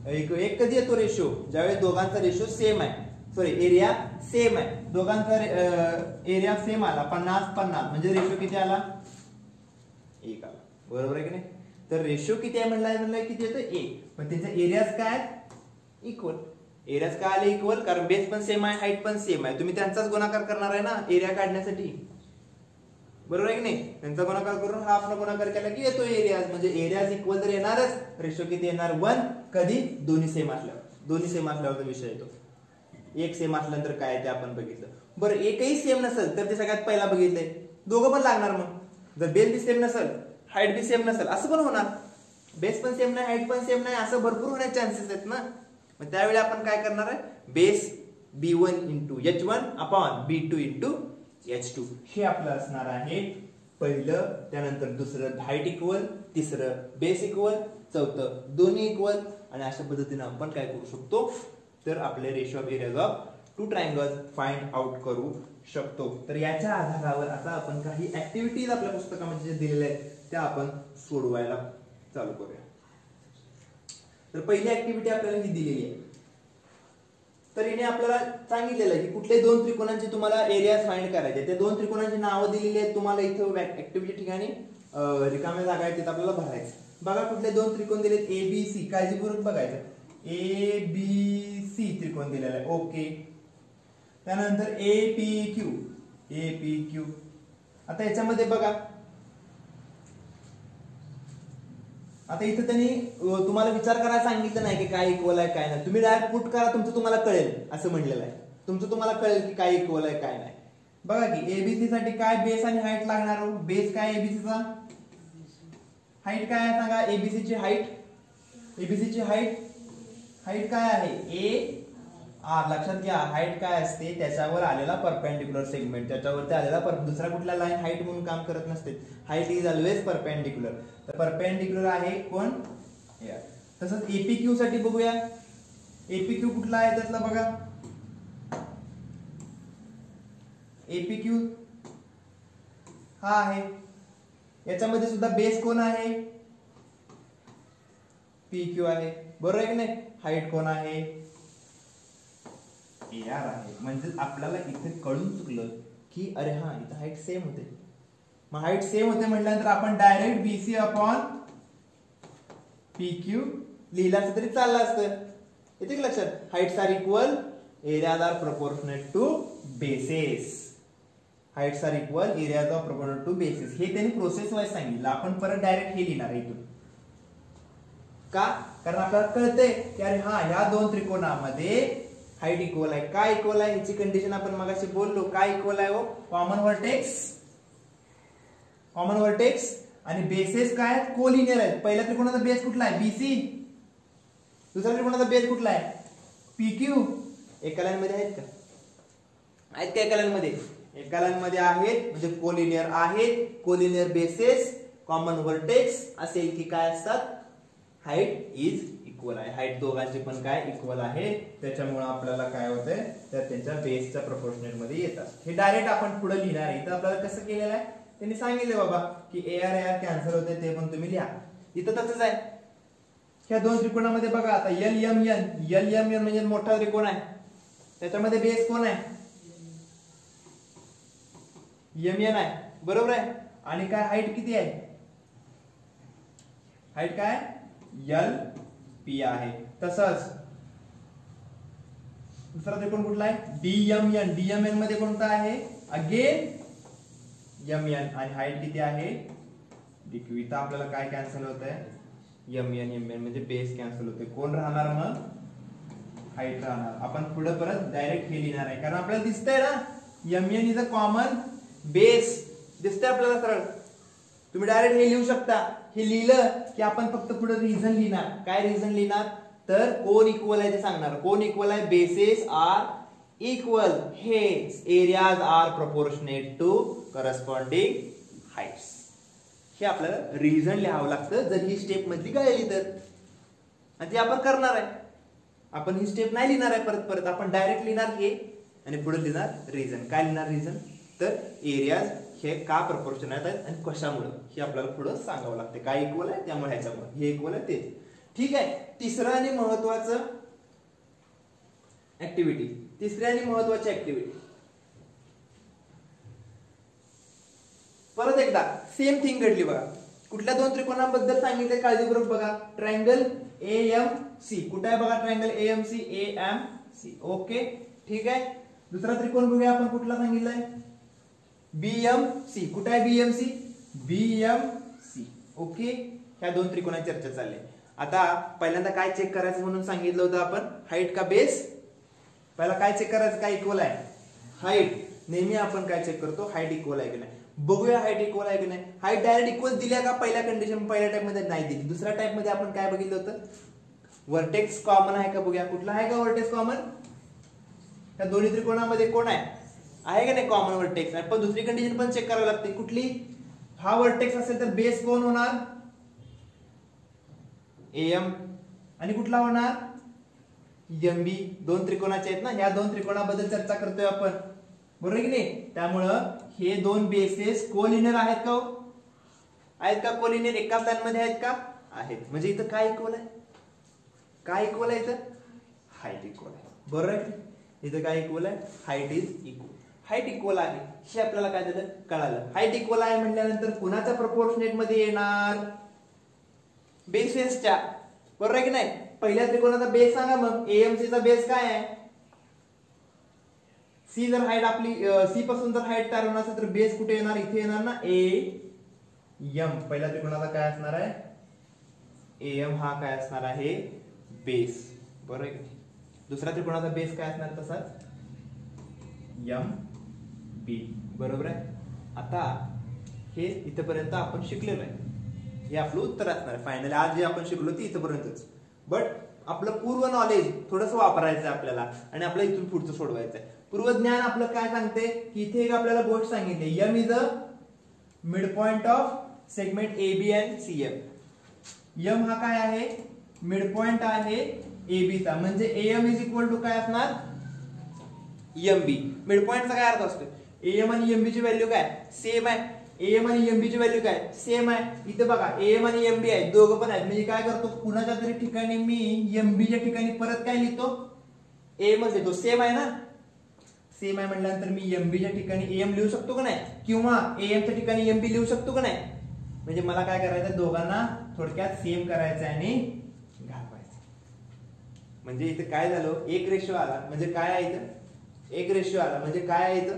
एक कधी येतो रेशिओ ज्यावेळेस दोघांचा रेशिओ सेम आहे सॉरी एरिया सेम आहे दोघांचा एरिया सेम आला 50-50 म्हणजे रेशिओ किती आला 1 आला बरोबर आहे की नाही. तर रेशिओ किती आहे म्हणलं किती येतो 1 पण त्याचा एरियाज काय इक्वल. एरियाज काय आले इक्वल कारण बेस पण सेम आहे हाईट पण सेम आहे तुम्ही त्यांचाच गुणाकार करणार आहे ना एरिया काढण्यासाठी बरोबर आहे की नाही. त्यांचा गुणाकार करून हा आपण गुणाकार केला की येतो एरियाज म्हणजे एरियाज इक्वल तर येणारच रेशिओ किती येणार 1 कधी दोन्ही सेम असल्यावर विषय येतो. एक सेम असल्यानंतर काय ते आपण बघितलं. बरं एकही सेम नसेल तर ते सगळ्यात पहिला बघितलंय दोघं पण लागणार. मग जर बेस बी सेम नसेल हाईट बी सेम नसेल असं पण होणार. बेस पण सेम नाही हाईट पण सेम नाही असं भरपूर होण्याचे चान्सेस आहेत ना. मग त्यावेळी आपण काय करणार आहे base b1 into h1 upon b2 into h2 हे आपलं असणार आहे पहिलं. त्यानंतर दुसरं हाईट इक्वल तिसरं बेस इक्वल चौथं दोन्ही इक्वल आणि अशा पद्धतीने आपण काय करू शकतो तर आपले ratio of areas of two triangles find out करू शकतो. तर याच्या आधारावर आता आपण काही ऍक्टिव्हिटीज आपल्या पुस्तकामध्ये जे दिलेल्या आहेत त्या आपण सोडवायला चालू करूया. तर पहिली ऍक्टिव्हिटी आपल्याला ही दिलेली आहे. तर हिने आपल्याला सांगितलेलं आहे की कुठले दोन त्रिकोणांची तुम्हाला एरियाज फाइंड करायचे ते दोन त्रिकोणांची नावं दिलेली आहेत तुम्हाला इथं ऍक्टिव्हिटी ठिकाणी रिकाम्या जागा आहेत तिथे आपल्याला भरायचं. बघा कुठले दोन त्रिकोण दिलेत ABC काळजीपूर्वक बघायचं ABC त्रिकोण दिलेला आहे ओके. त्यानंतर APQ आता याच्यामध्ये बघा आता इथे त्यांनी तुम्हाला विचार करायला सांगितलं नाही की काय इक्वल आहे काय नाही तुम्ही डायरेक्ट पुट करा तुमचं तुम्हाला कळेल असं म्हणलेलं आहे. तुमचं तुम्हाला कळेल की काय इक्वल आहे काय नाही. बघा की एबीसी साठी काय बेस आणि हाईट लागणार बेस काय एबीसीचा हाईट काय आहे सांगा एबीसीची हाईट काय आहे AR. लक्षात घ्या हाईट काय असते त्याच्यावर आलेला परपेंडिक्युलर सेगमेंट त्याच्यावरती आलेला दुसरा कुठला लाईन हाईट म्हणून काम करत नसते. Height is always perpendicular. तर परपेंडिक्युलर आहे कोण AR. तसंच APQ साठी बघूया APQ कुठला आहे त्यातला बघा APQ हा आहे याच्यामध्ये सुद्धा बेस कोण आहे PQ आहे बरोबर आहे की नाही. हाईट कोण आहे AR आहे. म्हणजे आपल्याला इथे कळून चुकलं की अरे हा इथे हाईट सेम होते. मग हाईट सेम होते म्हटल्यानंतर आपण डायरेक्ट BC अपॉन PQ लिहिलं असतं तरी चाललं असतं. येते लक्षात heights are equal areas are proportionate to bases. Heights are equal areas of proportionate to bases हे त्यांनी प्रोसेस वाईज सांगितलं. आपण परत डायरेक्ट हे लिहिणार आहे इथून का कारण आपल्याला कळतंय की अरे हा ह्या दोन त्रिकोणामध्ये हाईट इक्वल आहे. काय इक्वल आहे याची कंडिशन आपण मगाशी बोललो काय इक्वल आहे कॉमन व्हर्टेक्स आणि बेसेस काय आहेत कोलिनियर आहेत. पहिल्या त्रिकोणाचा बेस कुठला आहे BC. दुसऱ्या त्रिकोणाचा बेस कुठला आहे PQ. एका लाईन मध्ये आहेत का एका लाईन मध्ये आहेत म्हणजे कोलिनियर आहेत. कोलिनियर बेसेस कॉमन व्हर्टेक्स असेल की काय असतात हाईट इज इक्वल आहे. हाईट दोघांची पण काय इक्वल आहे त्याच्यामुळे आपल्याला काय होतंय तर त्यांच्या बेसच्या प्रपोर्शनेट मध्ये येतात. हे डायरेक्ट आपण पुढे लिहिणार आहे. इथं आपल्याला कसं केलेलं आहे त्यांनी सांगितले बाबा की AR कॅन्सल होते ते पण तुम्ही लिहा. इथं तसंच आहे. ह्या दोन त्रिकोणामध्ये बघा आता LMN म्हणजे मोठा त्रिकोण आहे त्याच्यामध्ये बेस कोण आहे MN आहे बरोबर आहे. आणि काय हाईट किती आहे हाईट काय LP आहे. तसंच दुसरा त्रिकोण कुठला आहे DMN मध्ये कोणता आहे अगेन MN आणि हाईट किती आहे DQ. इथं आपल्याला काय कॅन्सल होत आहे MN म्हणजे बेस कॅन्सल होते. कोण राहणार मग हाईट राहणार. आपण पुढे परत डायरेक्ट हे लिहिणार आहे कारण आपल्याला दिसतंय ना MN is a common base दिसतंय आपल्याला सरळ. तुम्ही डायरेक्ट हे लिहू शकता. हे लिहिलं की आपण फक्त पुढे रिझन लिहिणार. काय रिझन लिहिणार तर कोण इक्वल आहे ते सांगणार. कोण इक्वल आहे बेसेस आर इक्वल हेच areas are proportionate to corresponding heights. हे आपल्याला रिझन लिहावं लागतं जर ही स्टेप मधली कळली तर. आणि ते आपण करणार आहे. आपण ही स्टेप नाही लिहिणार आहे परत परत, आपण डायरेक्ट लिहिणार हे आणि पुढे लिहिणार रिझन. काय लिहिणार रिझन? तर एरियाज हे का प्रपोर्शनल आहेत आणि कशामुळे हे आपल्याला पुढे सांगावं लागते. काय इक्वल आहे त्यामुळे ह्याच्यामुळे हे इक्वल आहे ते. ठीक आहे. तिसरं आणि महत्वाचं ऍक्टिव्हिटी, तिसरी आणि महत्वाची ऍक्टिव्हिटी, परत एकदा सेम थिंग घडली बघा. कुठल्या दोन त्रिकोणाबद्दल सांगितले काळजीपूर्वक बघा. Triangle AMC. कुठे आहे बघा ट्रायंगल AMC? AMC. ओके ठीक आहे. दुसरा त्रिकोण बघूया आपण कुठला सांगितलाय? BMC. कुठे आहे BMC? BMC. ओके. ह्या दोन त्रिकोणाची चर्चा चालली. आता पहिल्यांदा काय चेक करायचं म्हणून सांगितलं होतं आपण? हाईट का बेस? पहिला काय चेक करायचं? काय इक्वल आहे? हाईट. नेहमी आपण काय चेक करतो? हाईट इक्वल आहे की नाही. बघूया हाईट इक्वल आहे की नाही. हाईट डायरेक्ट इक्वल दिल्या का? पहिल्या कंडिशन पहिल्या टाइप मध्ये नाही दिली. दुसऱ्या टाइप मध्ये आपण काय बघितलं होतं? वर्टेक्स कॉमन आहे का बघूया. कुठला आहे का वर्टेक्स कॉमन? त्या दोन्ही त्रिकोणामध्ये कोण आहे का नाही कॉमन वर्टेक्स? पण दुसरी कंडिशन पण चेक करावी लागते. कुठली? हा वर्टेक्स असेल तर बेस कोण होणार? AM. आणि कुठला होणार? MB. दोन त्रिकोणाचे आहेत ना, ह्या दोन त्रिकोणाबद्दल चर्चा करतोय आपण, बरोबर की नाही. त्यामुळं हे दोन बेसेस कोलिनियर आहेत का? आहेत का कोलिनियर? एकाच लाईन मध्ये आहेत का? आहेत. म्हणजे इथं काय इक्वल आहे? काय इक्वल आहे इथं? हाईट इक्वल आहे. बरोबर आहे. इथं काय इक्वल आहे? Height is equal. Height equal आहे हे आपल्याला काय झालं? कळालं. हाईट इक्वल आहे म्हटल्यानंतर कुणाच्या प्रपोर्शनेट मध्ये येणार? बेसेसच्या. बरोबर आहे की नाही. पहिल्या त्रिकोणाचा बेस सांगा मग. AMC चा बेस काय आहे? सी. जर हाईट आपली सी पासून जर हाईट तयार होणार असेल तर बेस कुठे येणार? इथे येणार ना, AM. पहिल्या त्रिकोणाचा काय असणार आहे? AM हा काय असणार आहे? बेस. बरोबर आहे. दुसऱ्या त्रिकोणाचा बेस काय असणार? तसाच MB. बरोबर आहे. आता हे इथपर्यंत आपण शिकलेलो आहे. हे आपलं उत्तर असणार आहे फायनली. आज जे आपण शिकलो ते इथपर्यंतच. बट आपलं पूर्व नॉलेज थोडस वापरायचं आपल्याला आणि आपलं इथून पुढचं सोडवायचं आहे. पूर्वज्ञान आपलं काय सांगते की इथे एक आपल्याला गोष्ट सांगितली. M is a mid point of segment AB and CM. M हा काय आहे? मिड पॉइंट आहे AB चा. म्हणजे AM इज इक्वल टू काय असणार? MB. मिड पॉइंटचा काय अर्थ असतो? AM आणि MB ची व्हॅल्यू काय? सेम आहे. AM आणि MB ची व्हॅल्यू काय? सेम आहे. इथे बघा AM आणि MB आहे, दोघं पण आहेत. म्हणजे काय करतो? कुणाच्या तरी ठिकाणी मी MB च्या ठिकाणी परत काय लिहितो? AM लिहितो. सेम आहे ना. सेम आहे म्हटल्यानंतर मी MB च्या ठिकाणी AM लिहू शकतो का नाही? किंवा AM च्या ठिकाणी MB लिहू शकतो का नाही? म्हणजे मला काय करायचं? दोघांना थोडक्यात सेम करायचं आणि घालवायचं. म्हणजे इथे काय झालं? एक रेशो आला. म्हणजे काय आहे इथं? एक रेशो आला म्हणजे काय आहे इथं?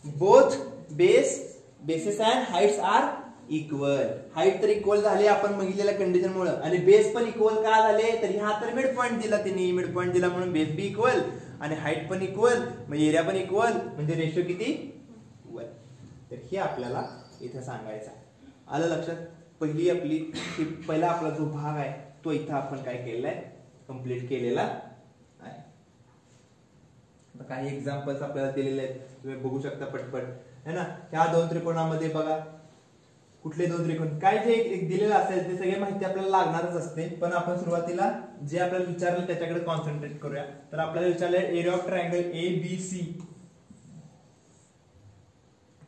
Both bases and heights are equal. Height तर इक्वल झाले आपण बघितलेल्या कंडिशन मुळे आणि बेस पण इक्वल का झाले? तर हा तर मिड पॉइंट दिला त्यांनी. मिड पॉइंट दिला म्हणून बेस बी इक्वल आणि हाईट पण इक्वल म्हणजे एरिया पण इक्वल. म्हणजे रेशो किती? 1. तर हे आपल्याला इथे सांगायचं आहे. आलं लक्षात? पहिला आपला जो भाग आहे तो इथं आपण काय केलेला आहे? कंप्लीट केलेला आहे. काही एक्झाम्पल्स आपल्याला दिलेले आहेत, तुम्ही बघू शकता पटपट है ना. ह्या दोन त्रिकोणामध्ये बघा कुठले दोन त्रिकोण काय जे दिलेलं असेल ते सगळे माहिती आपल्याला लागणारच असते. पण आपण सुरुवातीला जे आपल्याला विचारलं त्याच्याकडे कॉन्सन्ट्रेट करूया. तर आपल्याला विचारलं area of triangle ABC,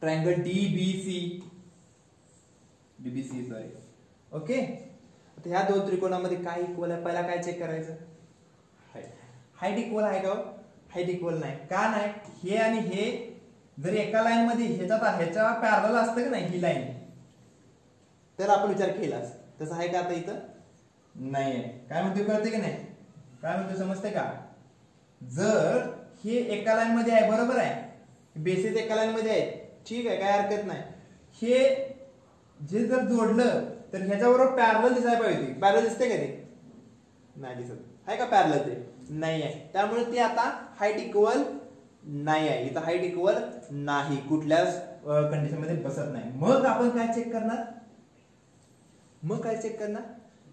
triangle DBC sorry. Okay. आता ह्या दोन त्रिकोणामध्ये काय इक्वल आहे? पहिला काय चेक करायचं? हाईट इक्वल आहे का? हाईट इक्वल नाही. का नाही? हे आणि हे जर एका लाईन मध्ये ह्याच्या पॅरलल असतं का नाही ही लाईन, तर आपण विचार केलास. तसं आहे का आता इथं? नाही आहे. काय म्हणतो कळते की नाही? काय म्हणतो समजते का? जर हे एका लाईन मध्ये आहे, बरोबर आहे, बेसिस एका लाईन मध्ये आहे, ठीक आहे, काय हरकत नाही. हे जे जर जोडलं तर ह्याच्याबरोबर पॅरलल दिसायला पाहिजे. पॅरलल दिसते का ते? नाही दिसत. आहे का पॅरलल? ते नाही आहे. त्यामुळे ते आता हाईट इक्वल नाही आहे. इथं हाईट इक्वल नाही, कुठल्याच कंडिशन मध्ये बसत नाही. मग आपण काय चेक करणार?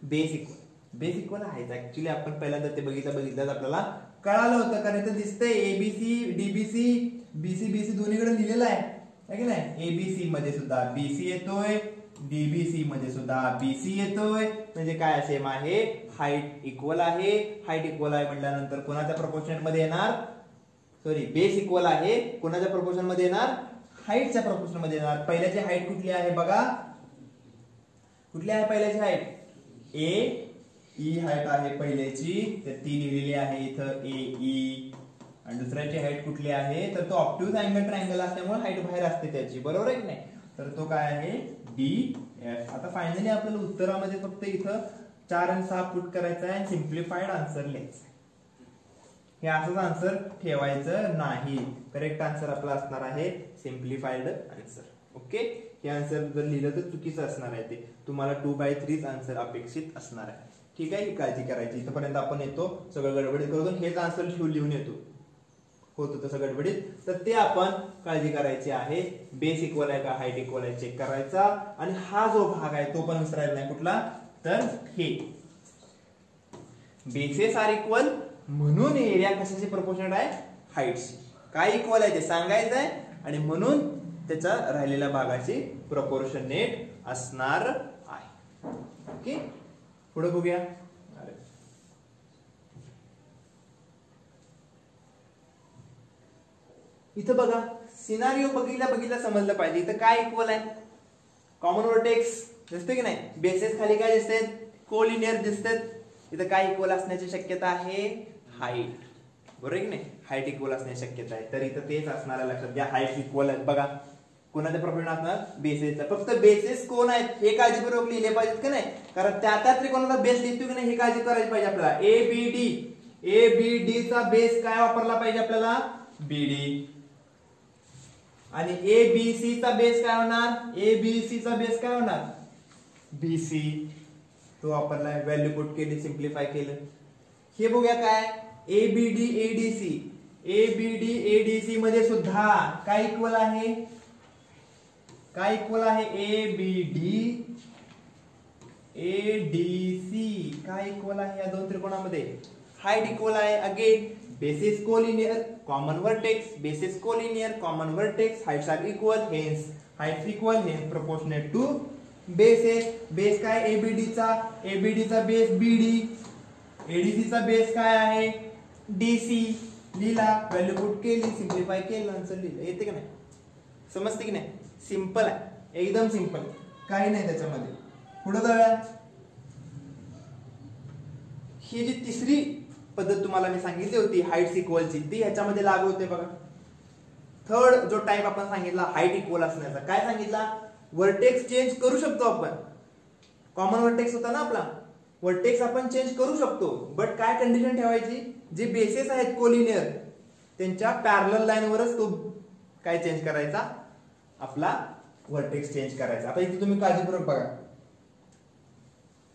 Base equal. बेस इक्वल आहे. ऍक्च्युली आपण पहिल्यांदा ते बघितलं आपल्याला कळालं होतं, कारण इथं दिसतंय ABC DBC BC दोन्हीकडे लिहिलेलं आहे की नाही. ABC मध्ये सुद्धा BC येतोय, DBC मध्ये सुद्धा BC येतोय. म्हणजे काय सेम आहे? हाईट इक्वल आहे, हाईट इक्वल आहे म्हटल्यानंतर कोणाच्या प्रपोर्शन मध्ये येणार, सॉरी बेस इक्वल आहे, कोणाच्या प्रपोर्शन मध्ये येणार, हाईटच्या प्रपोर्शन मध्ये येणार. पहिल्याची हाईट कुठली आहे बघा, कुठली आहे पहिल्याची हाईट, ए ई हाईट आहे पहिल्याची, तर ती लिहिलेली आहे इथं ए ई. आणि दुसऱ्याची हाईट कुठली आहे, तर तो ऑप्टिव्ह अँगल ट्रायंगल असल्यामुळे हाईट बाहेर असते त्याची, बरोबर आहे की नाही. तर तो काय आहे डी एफ. आता फायनली आपल्याला उत्तरामध्ये फक्त इथं 4 आणि 6 पुट करायचं आहे आणि सिम्प्लिफाईड आन्सर लिहायचं. हे असंच आन्सर ठेवायचं नाही. करेक्ट आन्सर आपला असणार आहे सिम्प्लिफाईड आन्सर. ओके, हे आन्सर जर लिहिलं तर चुकीचं असणार आहे, ते तुम्हाला 2/3 आन्सर अपेक्षित असणार आहे. ठीक आहे, ही काळजी करायची. इथपर्यंत आपण येतो सगळं गडबडीत करून हेच आन्सर लिहून येतो, होतं तसं गडबडीत, तर ते आपण काळजी करायची आहे. बेस इक्वल आहे का हाईट इक्वल आहे चेक करायचा. आणि हा जो भाग आहे तो पण विसरायचा नाही कुठला, तर हे बेसेस आर इक्वल म्हणून एरिया कशाची प्रपोर्शनेट आहे, हाईटची. काय इक्वल आहे ते सांगायचं आहे आणि म्हणून त्याच्या राहिलेल्या भागाची प्रपोर्शनेट असणार आहे. ओके, पुढे बघूया. इथं बघा सिनारिओ बघितला समजलं पाहिजे. इथं काय इक्वल आहे, कॉमन व्हर्टेक्स दिसते की नाही, बेसेस खाली काय दिसते, कोलिनियर दिसतात. इथं काय इक्वल असण्याची शक्यता आहे, हाईट, बरोबर की नाही, हाईट इक्वल असण्याची शक्यता आहे. तर इथं तेच असणार आहे, लक्षात घ्या. हाईट इक्वल आहे बघा, कोणाच्या प्रॉब्लेम असणार, बेसेसचा. फक्त बेसेस कोण आहेत हे काळजीपूर्वक लिहिले पाहिजेत की नाही, कारण त्या त्रिकोणाला बेस लिहितो की नाही हे काळजी करायची पाहिजे आपल्याला. ए बी डी चा बेस काय वापरला पाहिजे आपल्याला, बीडी. आणि ए बी सी चा बेस काय होणार, ए बी सी चा बेस काय होणार, बीसी. तो वापरलाय, व्हॅल्यू पुट केली, सिम्प्लिफाय केलं. हे बघूया काय, A B D ADC, A B D ADC मध्ये सुद्धा काय इक्वल आहे, काय इक्वल आहे, ए बी डी एडीसी काय इक्वल आहे, या दोन त्रिकोणामध्ये हाईट इक्वल आहे. Again bases collinear, common vertex, bases collinear, common vertex, heights are equal, hence heights equal, hence proportionate to bases. Base काय एबीडी चा बेस बीडी, एडीसी चा base काय आहे डीसी. लिहिला, व्हॅल्यू पुट केली, सिम्प्लिफाय केलं, answer लिहिलं. येते की नाही, समजते की नाही, सिंपल आहे, एकदम सिंपल, काही नाही त्याच्यामध्ये. पुढे जाऊया. ही जी तिसरी पद्धत तुम्हाला मी सांगितली होती हाईट्स इक्वलची, ती ह्याच्यामध्ये लागू होते बघा. थर्ड जो टाइप आपण सांगितला हाईट इक्वल असण्याचा, काय सांगितला, वर्टेक्स चेंज करू शकतो आपण. कॉमन वर्टेक्स होता ना आपला, वर्टेक्स आपण चेंज करू शकतो, बट काय कंडिशन ठेवायची, जे बेसेस आहेत कोलिनियर त्यांच्या पॅरलल लाईनवरच तो काय चेंज करायचा, आपला वर्टेक्स चेंज करायचा. आता इथे तुम्ही काळजीपूर्वक बघा,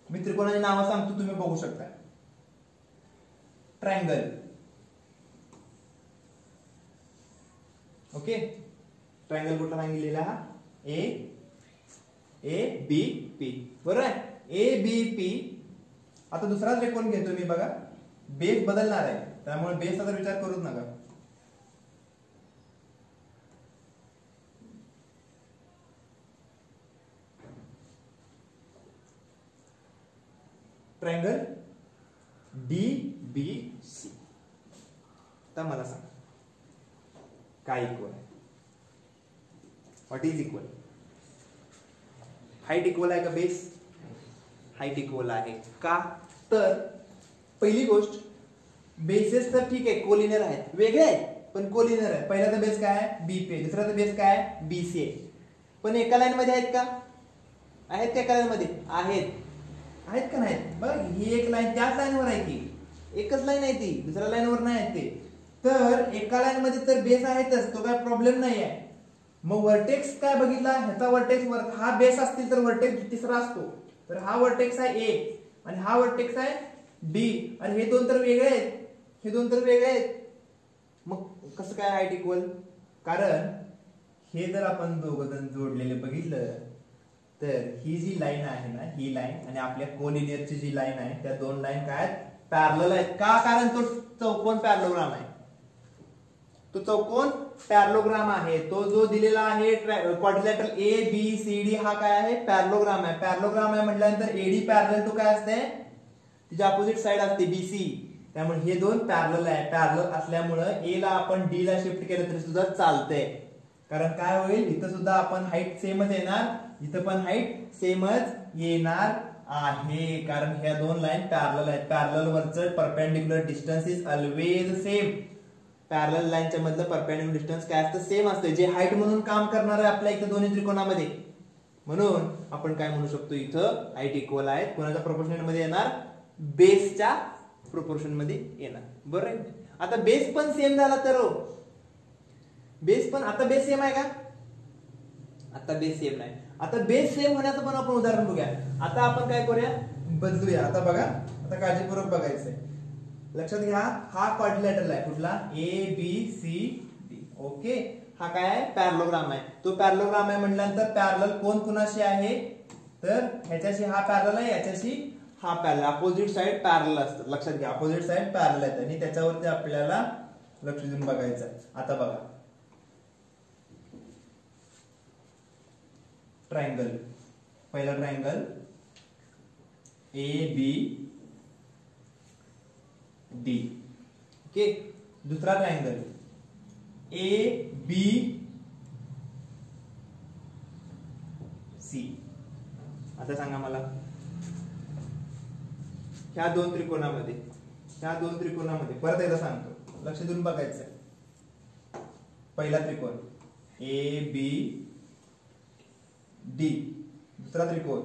मी त्रिकोणाची नावं सांगतो, तुम्ही बघू शकता. ट्रायंगल, ओके, ट्रायंगल कुठला सांगितलेला, हा ए बी पी, बरोबर आहे, ए बी पी. आता दुसरा त्रिकोण घेतो मी बघा, बेस बदलणार आहे त्यामुळे बेसचा तर विचार करूच नका. Triangle D B C. तर मला सांग काय इक्वल आहे, what is equal, height equal आहे का, बेस हाईट इक्वल आहे का. तर पहिली गोष्ट, बेसेस तर ठीक आहे कोलिनियर आहेत, वेगळे आहेत पण कोलिनियर आहे. पहिल्याचा बेस काय आहे बीपी, दुसऱ्याचा बेस काय आहे बीसी आहे, पण एका लाईन मध्ये आहेत का, आहेत का एका लाईन मध्ये, आहेत का नाहीत. बघ ही एक लाईन त्याच लाईनवर आहे की, एकच लाईन आहे ती, दुसऱ्या लाईनवर नाही आहे ते. तर एका लाईन मध्ये तर बेस आहेतच, तो काय प्रॉब्लेम नाही आहे. मग वर्टेक्स काय बघितला, ह्याचा वर्टेक्स हा बेस असतील तर वर्टेक्स तिसरा असतो. तर हा वर्टेक्स आहे ए आणि हा वर्टेक्स आहे बी, आणि हे दोन तर वेगळे आहेत, हे दोन तर वेगळे आहेत. मग कसं काय हाईट इक्वल, कारण हे जर आपण दोघं जण जोडलेले बघितलं तर ही जी लाईन आहे ना, ही लाईन आणि आपल्या कोलिनियरची जी लाईन आहे, त्या दोन लाईन काय आहेत, पॅरलल आहेत का, कारण तो चौकोन पॅरलोग्राम आहे. तो चौकोन पॅरलोग्राम आहे, तो जो दिलेला आहे quadrilateral A B C D, हा काय आहे पॅरलोग्राम आहे. पॅरलोग्राम आहे म्हटल्यानंतर एडी पॅरलल टू काय असते, तिची अपोजिट साइड असते बीसी, त्यामुळे हे दोन पॅरलल आहे. पॅरलल असल्यामुळे ए ला आपण डी ला शिफ्ट केलं तरी सुद्धा चालतंय. कारण काय होईल, इथं सुद्धा आपण हाईट सेमच येणार, इथं पण हाईट सेमच येणार आहे. कारण ह्या दोन लाईन पॅरलल आहेत. पॅरलल वरचं perpendicular distance is always same. Parallel लाईनच्या मधलं परपेंडिक्युलर डिस्टन्स काय असतं, सेम असतं, जे हाईट म्हणून काम करणार आहे आपल्या इथं दोन्ही त्रिकोणामध्ये. म्हणून आपण काय म्हणू शकतो, इथं हाईट इक्वल आहेत. कोणाच्या प्रोपोर्शनल मध्ये येणार, बेसच्या प्रोपोर्शन मध्ये येणार. बरोबर आहे. आता बेस पण सेम झाला तर बेस पण, आता बेस सेम आहे का, आता बेस सेम नाही. आता बेस सेम होण्याचं पण आपण उदाहरण बघूया. आता आपण काय करूया, बदलूया. आता बघा, आता काळजीपूर्वक बघायचंय. लक्षात घ्या, हा क्वाड्रिलॅटरल आहे कुठला, A B C D. Okay, हा काय आहे, पॅरलोग्राम आहे. तो पॅरलोग्राम आहे म्हटल्यानंतर पॅरलल कोण कुणाशी आहे, तर ह्याच्याशी हा पॅरलल आहे, याच्याशी हा पॅरलल. अपोजिट साइड पॅरलल असतं. लक्षात घ्या, अपोजिट साइड पॅरलल आहे आणि त्याच्यावरती आपल्याला लक्ष देऊन बघायचं आहे. आता बघा, ट्रायंगल, पहिला triangle A B D. Okay, दुसरा ट्रायंगल ए बी सी. आता सांगा मला, ह्या दोन त्रिकोणामध्ये परत एकदा सांगतो, लक्ष देऊन बघायचंय. पहिला त्रिकोण ए बी डी, दुसरा त्रिकोण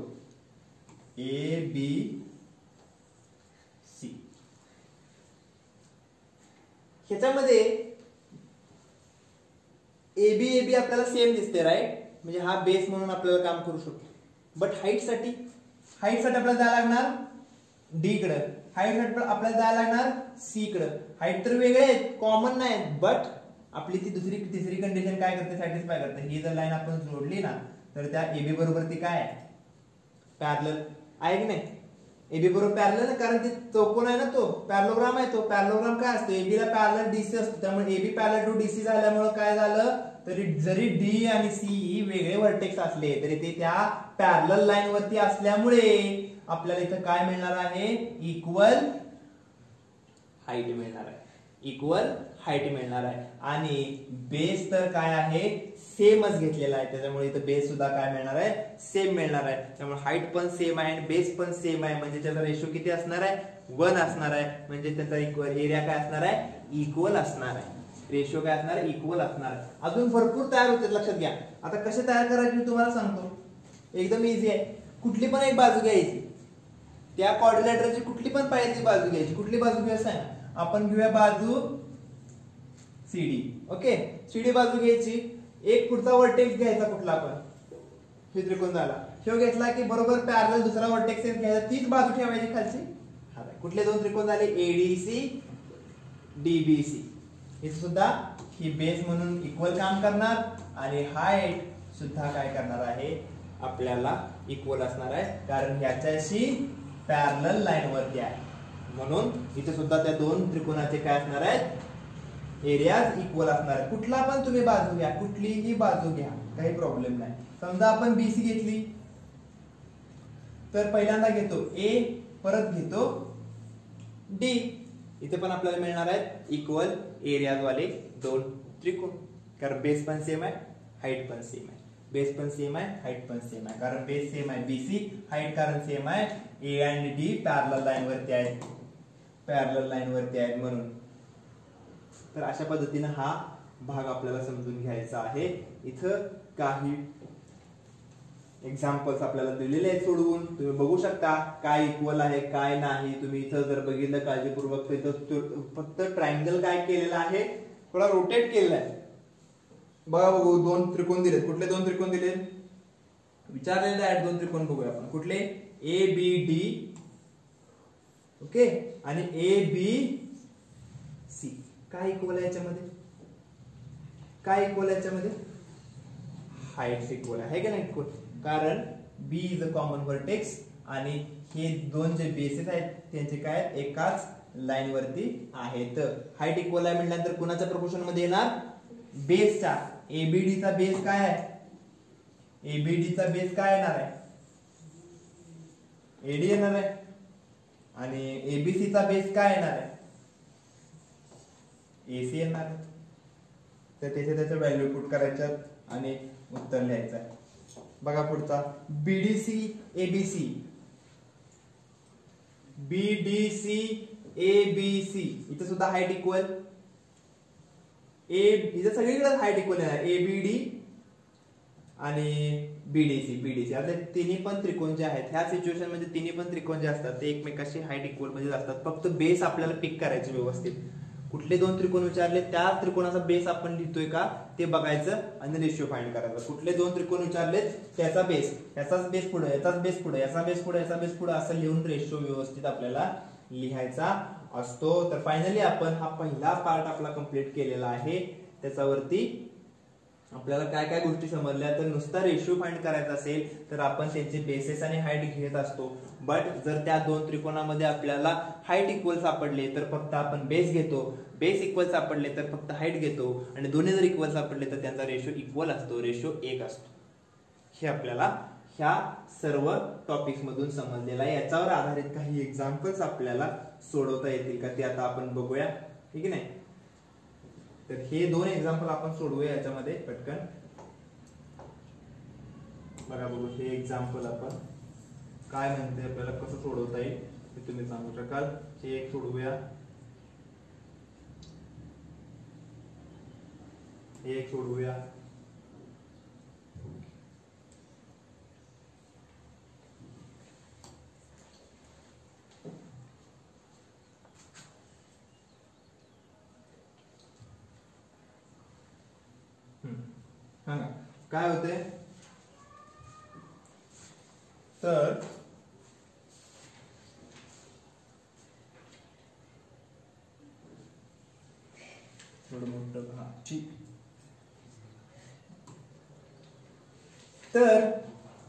ए बी सी. ह्याच्यामध्ये ए बी आपल्याला सेम दिसते, राईट. म्हणजे हा बेस म्हणून आपल्याला काम करू शकतो. बट हाईट साठी आपल्याला जायला लागणार डी कडे, हाईट साठी आपल्याला जायला लागणार सी कडे. हाईट तर वेगळे आहेत, कॉमन नाही, बट आपली ती तिसरी कंडिशन काय करते, सॅटिस्फाय करते. ही जर लाईन आपण जोडली ना, तर त्या एबी बरोबर ती काय आहे, पॅरलल आहे की नाही. एबी बरोबर पॅरलल ना, कारण ती चौकोन आहे ना, तो पॅरलोग्राम आहे. तो पॅरलोग्राम काय असतो, एबी ला पॅरलल डीसी असतो. त्यामुळे एबी पॅरलल टू डीसी झाल्यामुळे काय झालं, तरी जरी डी आणि सी वेगळे व्हर्टेक्स असले तरी ते त्या पॅरलल लाईन वरती असल्यामुळे आपल्याला इथं काय मिळणार आहे, इक्वल हाईट मिळणार आहे. इक्वल हाईट मिळणार आहे. आणि बेस तर काय आहे, सेमच घेतलेला आहे. त्याच्यामुळे इथं बेस सुद्धा काय मिळणार आहे, सेम मिळणार आहे. त्यामुळे हाईट पण सेम आहे आणि बेस पण सेम आहे. म्हणजे त्याचा रेशो किती असणार आहे, 1 असणार आहे. म्हणजे त्याचा इक्वल एरिया काय असणार आहे, इक्वल असणार आहे. रेशो काय असणार आहे, इक्वल असणार आहे. अजून भरपूर तयार होते, लक्षात घ्या. आता कसे तयार करायचे मी तुम्हाला सांगतो, एकदम इझी आहे. कुठली पण एक बाजू घ्यायची, त्या क्वाड्रिलॅटरलची कुठली पण पहिली बाजू घ्यायची. कुठली बाजू घ्यायची, आपण घेऊया बाजू सीडी. ओके, सीडी बाजू घ्यायची. एक पुढचा व्हर्टेक्स घ्यायचा कुठला पण, हे त्रिकोण झाला. ह्यो घेतला की बरोबर पॅरलल दुसरा व्हर्टेक्स घ्यायचा, तीच बाजू ठेवायची खालची. कुठले दोन त्रिकोण झाले, एडीसी डीबीसी. हे सुद्धा ही बेस म्हणून इक्वल काम करणार आणि हाईट सुद्धा काय करणार आहे, आपल्याला इक्वल असणार आहे. कारण ह्याच्याशी पॅरलल लाईन वरती आहे. म्हणून इथे सुद्धा त्या दोन त्रिकोणाचे काय असणार आहेत, एरियाज इक्वल असणार आहे. कुठला पण तुम्ही बाजू घ्या, कुठलीही बाजू घ्या, काही प्रॉब्लेम नाही. समजा आपण बीसी घेतली तर पहिल्यांदा घेतो ए, परत घेतो डी. इथे पण आपल्याला मिळणार आहेत इक्वल एरियाज वाले दोन त्रिकोण. कारण बेस पण सेम आहे, हाईट पण सेम आहे. बेस पण सेम आहे, हाईट पण सेम आहे. कारण बेस सेम आहे बीसी, हाईट कारण सेम आहे. ए आणि डी पॅरलल लाईन वरती आहेत, म्हणून. तर अशा पद्धतीने हा भाग आपल्याला समजून घ्यायचा आहे. इथं काही एक्झाम्पल्स आपल्याला दिलेले आहेत सोडवून, तुम्ही बघू शकता काय इक्वल आहे काय नाही. तुम्ही इथं जर बघितलं काळजीपूर्वक, इथं फक्त ट्रायंगल काय केलेला आहे, थोडा रोटेट केलेला आहे. बघा, बघू, दोन त्रिकोण दिलेत. कुठले दोन त्रिकोण दिले, विचारलेले आहेत. दोन त्रिकोण बघूया आपण, कुठले, ए बी डी. ओके, आणि ए बी सी. काय इक्वल आहे याच्यामध्ये, काय इक्वल आहे याच्यामध्ये, हाईट इक्वल आहे का नाही इक्वल. कारण बी इज अ कॉमन व्हर्टेक्स आणि हे दोन जे बेसेस आहेत त्यांचे काय एकाच लाईन वरती आहेत. हाईट इक्वल आहे म्हटल्यानंतर कुणाच्या प्रोपोर्शन मध्ये येणार, बेसचा. एबीडी चा बेस काय आहे, एबीडी चा बेस काय येणार आहे, एडी येणार आहे. आणि एबीसी चा बेस काय येणार आहे, एसी येणार आहे. तर त्याचं व्हॅल्यू पुट करायचं आणि उत्तर लिहायचं आहे. बघा पुढचा बीडीसी एबीसी, बीडीसी एबीसी इथे सुद्धा हाईट इक्वल, इथे सगळीकडे हाईट इक्वल आहे, एबीडी आणि बीडीसी बीडीसी. आता तिन्ही पण त्रिकोण जे आहेत ह्या सिच्युएशन मध्ये तिन्ही पण त्रिकोण जे असतात ते एकमेकाशी हाईट इक्वल मध्ये असतात. फक्त बेस आपल्याला पिक करायचे व्यवस्थित. कुठले दोन त्रिकोण विचारले त्या त्रिकोणाचा बेस आपण लिहितोय का ते बघायचं आणि रेशिओ फाइंड करायचा. कुठले दोन त्रिकोण विचारले त्याचा बेस, याचाच बेस पुढे, याचाच बेस पुढे, याचा बेस पुढे, याचा बेस पुढे असं लिहून रेशिओ व्यवस्थित आपल्याला लिहायचा असतो. तर फायनली आपण हा पहिला पार्ट आपला कंप्लीट केलेला आहे. त्याच्यावरती आपल्याला काय काय गोष्टी समजल्या, तर नुसता रेशिओ फाइंड करायचा असेल तर आपण त्यांचे बेसेस आणि हाईट घेत असतो. बट जर त्या दोन त्रिकोणामध्ये आपल्याला हाईट इक्वल सापडले तर फक्त आपण बेस घेतो, बेस इक्वल सापडले तर फक्त हाईट घेतो आणि दोन्ही जर इक्वल सापडले तर त्यांचा रेशिओ इक्वल असतो, रेशिओ 1 असतो. हे आपल्याला ह्या सर्व टॉपिक्स मधून समजलेलं आहे. याच्यावर आधारित काही एक्झाम्पल्स आपल्याला सोडवता येतील का ते आता आपण बघूया, ठीक आहे नाही. तर हे दोन एक्झाम्पल आपण सोडवूया याच्यामध्ये पटकन. बघा बघू हे एक्झाम्पल आपण काय म्हणते, आपल्याला कसं सोडवता येईल ते तुम्ही सांगू शकाल. हे एक सोडवूया, हे एक सोडवूया. काय होते तर थोडं मोठं तर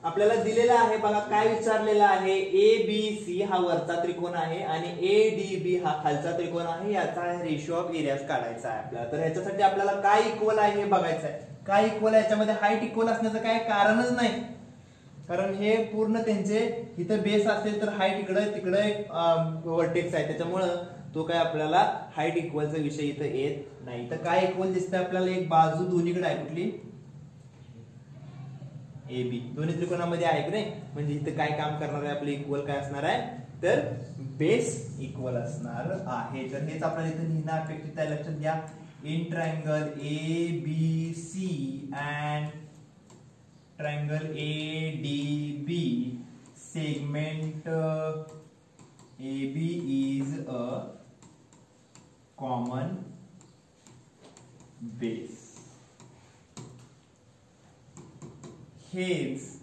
आपल्याला दिलेला आहे बघा काय विचारलेलं आहे, ए बी सी हा वरचा त्रिकोण आहे आणि ए डी बी हा खालचा त्रिकोण आहे. याचा रेशिओ ऑफ एरियाज काढायचा आहे आपल्याला. तर ह्याच्यासाठी आपल्याला काय इक्वल आहे हे बघायचं आहे. काय इक्वल आहे, याच्यामध्ये हाईट इक्वल असण्याचं काय कारणच नाही, कारण हे पूर्ण त्यांचे इथं बेस असेल तर हाईट इकडे तिकडे व्हर्टेक्स आहे, त्याच्यामुळं तो काय आपल्याला हाईट इक्वलचा विषय इथं येत नाही. तर काय इक्वल दिसतंय आपल्याला, एक बाजू दोन्हीकडे आहे, कुठली ए बी, दोन्ही त्रिकोणामध्ये आहे की नाही. म्हणजे इथं काय काम करणार आहे आपलं, इक्वल काय असणार आहे तर बेस इक्वल असणार आहे. तर हेच आपल्याला इथं लिहिणं अपेक्षित आहे, लक्षात घ्या. In triangle A B C and triangle A D B segment AB is a common base. Hence,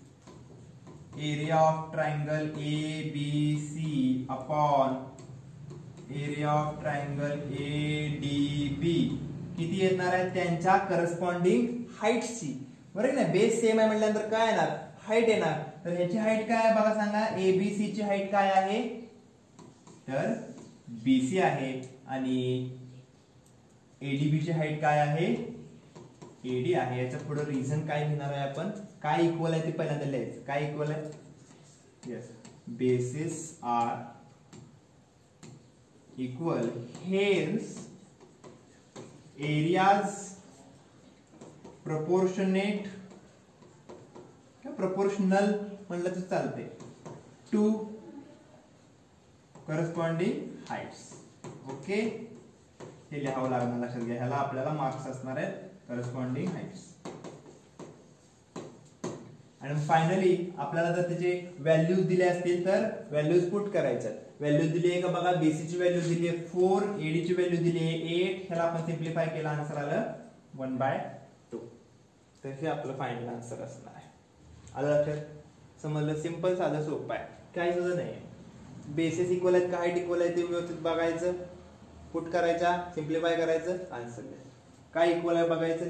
area of triangle ABC upon area of triangle ADB किती येणार आहे, त्यांच्या करस्पॉन्डिंग हाईट्सची. बरोबर ना, बेस सेम आहे म्हटल्यानंतर काय येणार, हाईट येणार. तर ह्याची हाईट काय आहे बघा, सांगा. एबीसी ची हाईट काय आहे तर बीसी आहे आणि एडीबी ची हाईट काय आहे, एडी आहे. याच्या पुढे रिझन काय लिहिणार आहे आपण, काय इक्वल आहे ते पहिल्यांदा लिहायचं. काय इक्वल आहे, yes, bases are equal, hence areas proportionate, proportional म्हणलं तर चालते, टू करस्पॉन्डिंग हाईट्स. ओके, हे लिहावं लागणार, लक्षात घ्या. ह्याला आपल्याला मार्क्स असणार आहेत, करस्पॉन्डिंग हाईट्स. आणि फायनली आपल्याला जर त्याचे व्हॅल्यूज दिले असतील तर व्हॅल्यूज पुट करायच्या. व्हॅल्यूज दिली आहे का बघा, बीसी ची व्हॅल्यू दिली आहे 4, एडी ची व्हॅल्यू दिली आहे 8. ह्याला आपण सिम्प्लिफाय केला, आन्सर आलं 1/2. तर हे आपलं फायनल आन्सर असणार आहे. आलं लक्षात, समजलं. सिंपल, साधं, सोपं आहे, काही सुद्धा नाही. बेसिस इक्वल आहेत का हाईट इक्वल आहे ते व्यवस्थित बघायचं, पुट करायचा, सिम्प्लिफाय करायचं, आन्सर द्यायचं. काय इक्वल आहे बघायचं.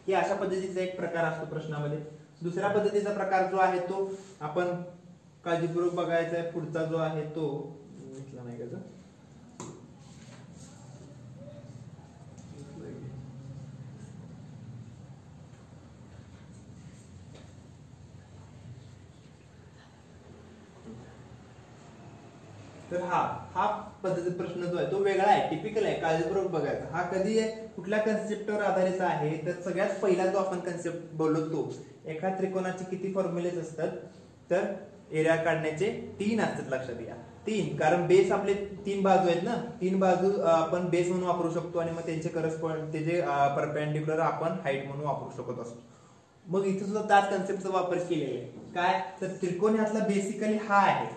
हे अशा पद्धतीचा एक प्रकार असतो प्रश्नामध्ये. दुसऱ्या पद्धतीचा प्रकार जो आहे तो आपण काळजीपूर्वक बघायचा आहे. पुढचा जो आहे तो घेतला नाही का, तर हा पद्धतीचा प्रश्न जो आहे तो वेगळा आहे, टिपिकल आहे, काळजीपूर्वक बघायचा. हा कधी आहे, कुठल्या कन्सेप्टवर आधारित आहे, तर सगळ्यात पहिला जो आपण कन्सेप्ट बोललो तो एका त्रिकोणाचे किती फॉर्म्युलेज असतात, तर एरिया काढण्याचे 3 असतात, लक्षात घ्या 3. कारण बेस आपले 3 बाजू आहेत ना, 3 बाजू आपण बेस म्हणून वापरू शकतो आणि मग त्यांचे करस्पॉन्ड त्याचे परपेंडिक्युलर आपण हाईट म्हणून वापरू शकत असतो. मग इथे सुद्धा त्याच कन्सेप्टचा वापर केलेला आहे. काय, तर त्रिकोण ह्यातला बेसिकली हा आहे,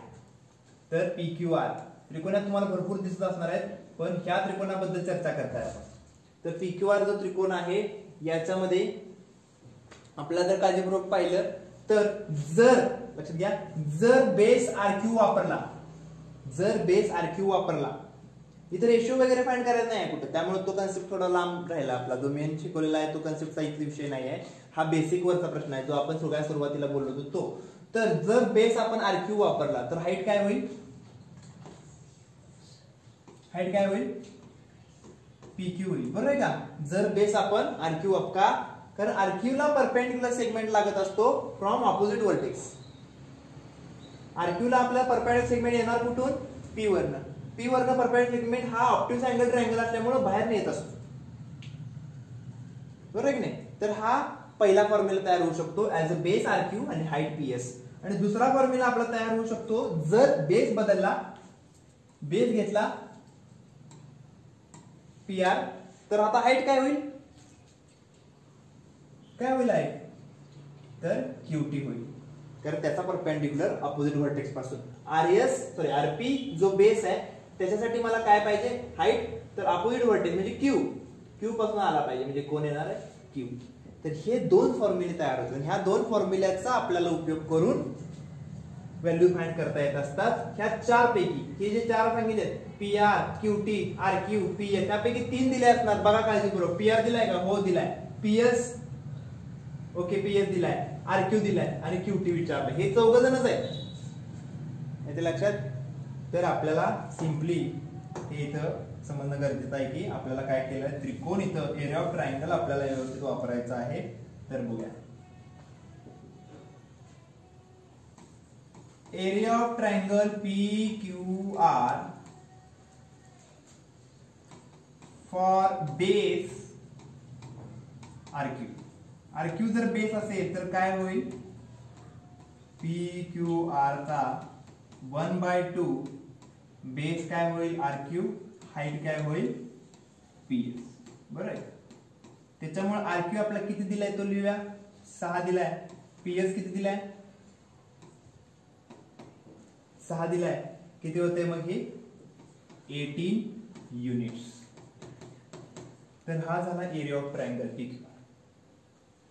तर PQR त्रिकोणात तुम्हाला भरपूर दिसत असणार आहेत, पण ह्या त्रिकोणाबद्दल चर्चा करताय आपण. तर PQR जो त्रिकोण आहे याच्यामध्ये आपल्याला जर काळजीपूर्वक पाहिलं तर जर लक्षात घ्या, जर बेस RQ वापरला, इथे रेशो वगैरे फाइंड करायचा नाही कुठे, त्यामुळे तो कन्सेप्ट थोडा लांब राहिला. आपला जो मेन शिकवलेला आहे तो कन्सेप्टचा इथे विषय नाही आहे, हा बेसिक वरचा प्रश्न आहे जो आपण सगळ्या सुरुवातीला बोललो होतो तो. तर जर बेस आपण RQ वापरला तर हाईट काय होईल, PQ होईल, बरोबर आहे का. जर बेस आपण RQ का, कारण RQ ला परपेंडिक्युलर सेगमेंट लागत असतो फ्रॉम ऑपोजिट व्हर्टेक्स. RQ ला आपल्याला परपेंडिक्युलर सेगमेंट येणार कुठून, P वरनं. P वरनं परपेंडिक्युलर सेगमेंट हा ऑब्ट्यूज अँगल ट्रायंगल असल्यामुळे बाहेर येत असतो, बरोबर आहे की नाही. तर हा पहिला फॉर्म्युला तयार होऊ शकतो ऍज अ बेस RQ आणि हाईट PS. आणि दुसरा फॉर्म्युला आपला तयार होऊ शकतो जर बेस बदलला, बेस घेतला PR, तर आता हाईट काय होईल, हाईट तर QT होईल, कारण त्याचा परपेंडिक्युलर ऑपोजिट व्हर्टेक्स पासून. RP जो बेस आहे त्याच्यासाठी मला काय पाहिजे, हाईट, तर ऑपोजिट व्हर्टेक्स म्हणजे Q पासून आला पाहिजे, म्हणजे कोण येणार आहे, Q. तर हे 2 फॉर्म्युले तयार होतात. ह्या 2 फॉर्म्युल्याचा आपल्याला उपयोग करून व्हॅल्यू फाइंड करता येत असतात. ह्या 4 पैकी, हे जे 4 सांगितले PR, QT, RQ, PS, त्यापैकी 3 दिले असणार. बघा काळजीपूर्वक, PR दिलाय का, हो दिलाय. PS ओके, PS दिलाय, RQ दिलाय आणि QT विचारलं, हे 4 जणच आहेत याचे लक्षात. तर आपल्याला सिंपली हे इथं समजणं गरजेचं आहे की आपल्याला काय केलंय, त्रिकोण इथं एरिया ऑफ ट्रायंगल आपल्याला व्यवस्थित वापरायचा आहे. तर बघूया, area of triangle PQR for base RQ जर बेस असेल तर काय होईल, PQR चा 1/2 बेस काय होईल RQ, हाईट काय होईल PS, बरोबर आहे. त्याच्यामुळे RQ आपल्याला किती दिलाय तो लिहूया, 6 दिलाय. PS किती दिलाय, 6 दिलाय. किती होते मग हे 18 युनिट्स. तर हा झाला area of triangle PQ.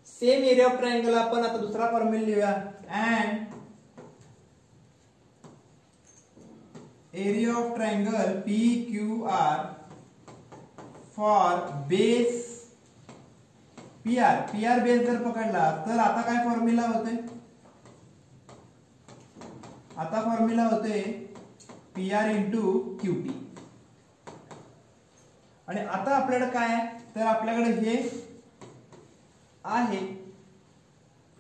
Same area of triangle आपण आता दुसरा फॉर्म्युला लिहूया, and area of triangle PQR for base PR base जर पकडला तर आता काय फॉर्म्युला होते, आता फॉर्म्युला होते PR इंटू QT. आणि आता आपल्याकडे काय आहे, तर आपल्याकडे हे आहे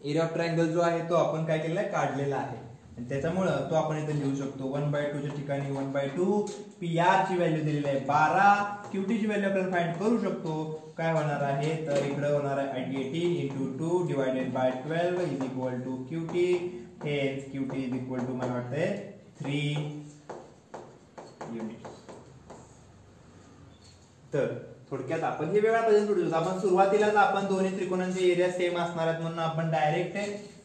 एरिया ऑफ ट्रायंगल जो आहे तो आपण काय केलेला आहे, काढलेला आहे. आणि त्याच्यामुळे तो आपण इथे लिहू शकतो 1/2 च्या ठिकाणी 1/2 PR ची व्हॅल्यू दिलेली आहे 12, QT ची व्हॅल्यू आपण फाइंड करू शकतो. काय होणार आहे, तर इकडे होणार आहे 18 into 2 divided by 12 is equal to QT. हेच QT इज इक्वल टू मला वाटतंय 3 युनिट. तर थोडक्यात आपण हे वेगळ्या पद्धतीने सोडू. आपण सुरुवातीलाच आपण दोन्ही त्रिकोणांचे एरिया सेम असणार आहेत म्हणून आपण direct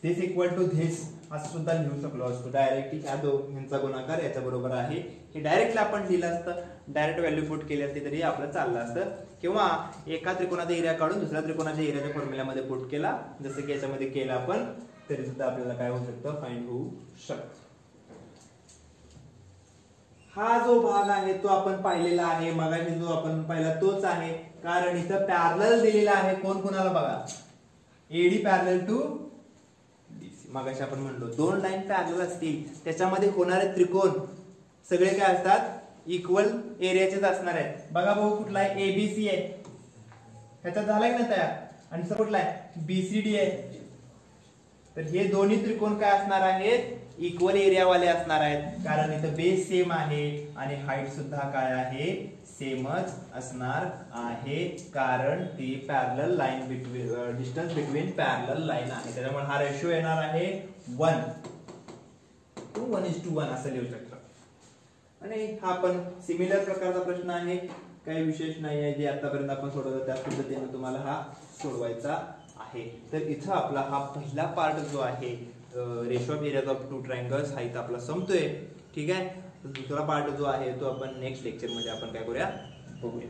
this equal to this असं सुद्धा लिहू शकलो असतो. डायरेक्टली ह्या दोघांचा गुणाकार याच्या बरोबर आहे हे डायरेक्टली आपण लिहिलं असतं, डायरेक्ट व्हॅल्यू पुट केली असती तरी आपलं चाललं असतं. किंवा एका त्रिकोणाचा एरिया काढून दुसऱ्या त्रिकोणाच्या एरियाच्या फॉर्म्युल्यामध्ये पुट केला, जसं की याच्यामध्ये केलं आपण, तरी सुद्धा आपल्याला काय होऊ शकतं, फाइंड होऊ शकतं. हा जो भाग आहे तो आपण पाहिलेला आहे, मगाशी जो आपण पाहिला तोच आहे, कारण इथं पॅरलल दिलेला आहे. कोण कोणाला बघा, AD पॅरलल टू BC. मगाशी आपण म्हणलो 2 लाईन पॅरलल असतील त्याच्यामध्ये होणारे त्रिकोण सगळे काय असतात, इक्वल एरियाचेच असणार आहेत. बघा भाऊ, कुठला आहे, ABC आहे, ह्याचा झालाय ना तयार, आणि कुठला आहे, BCD आहे. तर हे दोन्ही त्रिकोण काय असणार आहेत, इक्वल एरियावाले असणार आहेत, कारण इथं बेस सेम आहे आणि हाईट सुद्धा काय आहे, सेमच असणार आहे, कारण ती parallel line between distance between parallel line आहे. त्याच्यामुळे हा रेशो येणार आहे 1:1 असं लिहू शकतो. आणि हा पण सिमिलर प्रकारचा प्रश्न आहे, काही विशेष नाही आहे, जे आतापर्यंत आपण सोडवलं त्या पद्धतीने तुम्हाला हा सोडवायचा आहे. तर इथं आपला हा पहिला पार्ट जो आहे ratio of areas of two triangles हा इथं आपला संपतोय. ठीक आहे. दुसरा पार्ट जो आहे तो आपण नेक्स्ट लेक्चर मध्ये आपण काय करूया, बघूया.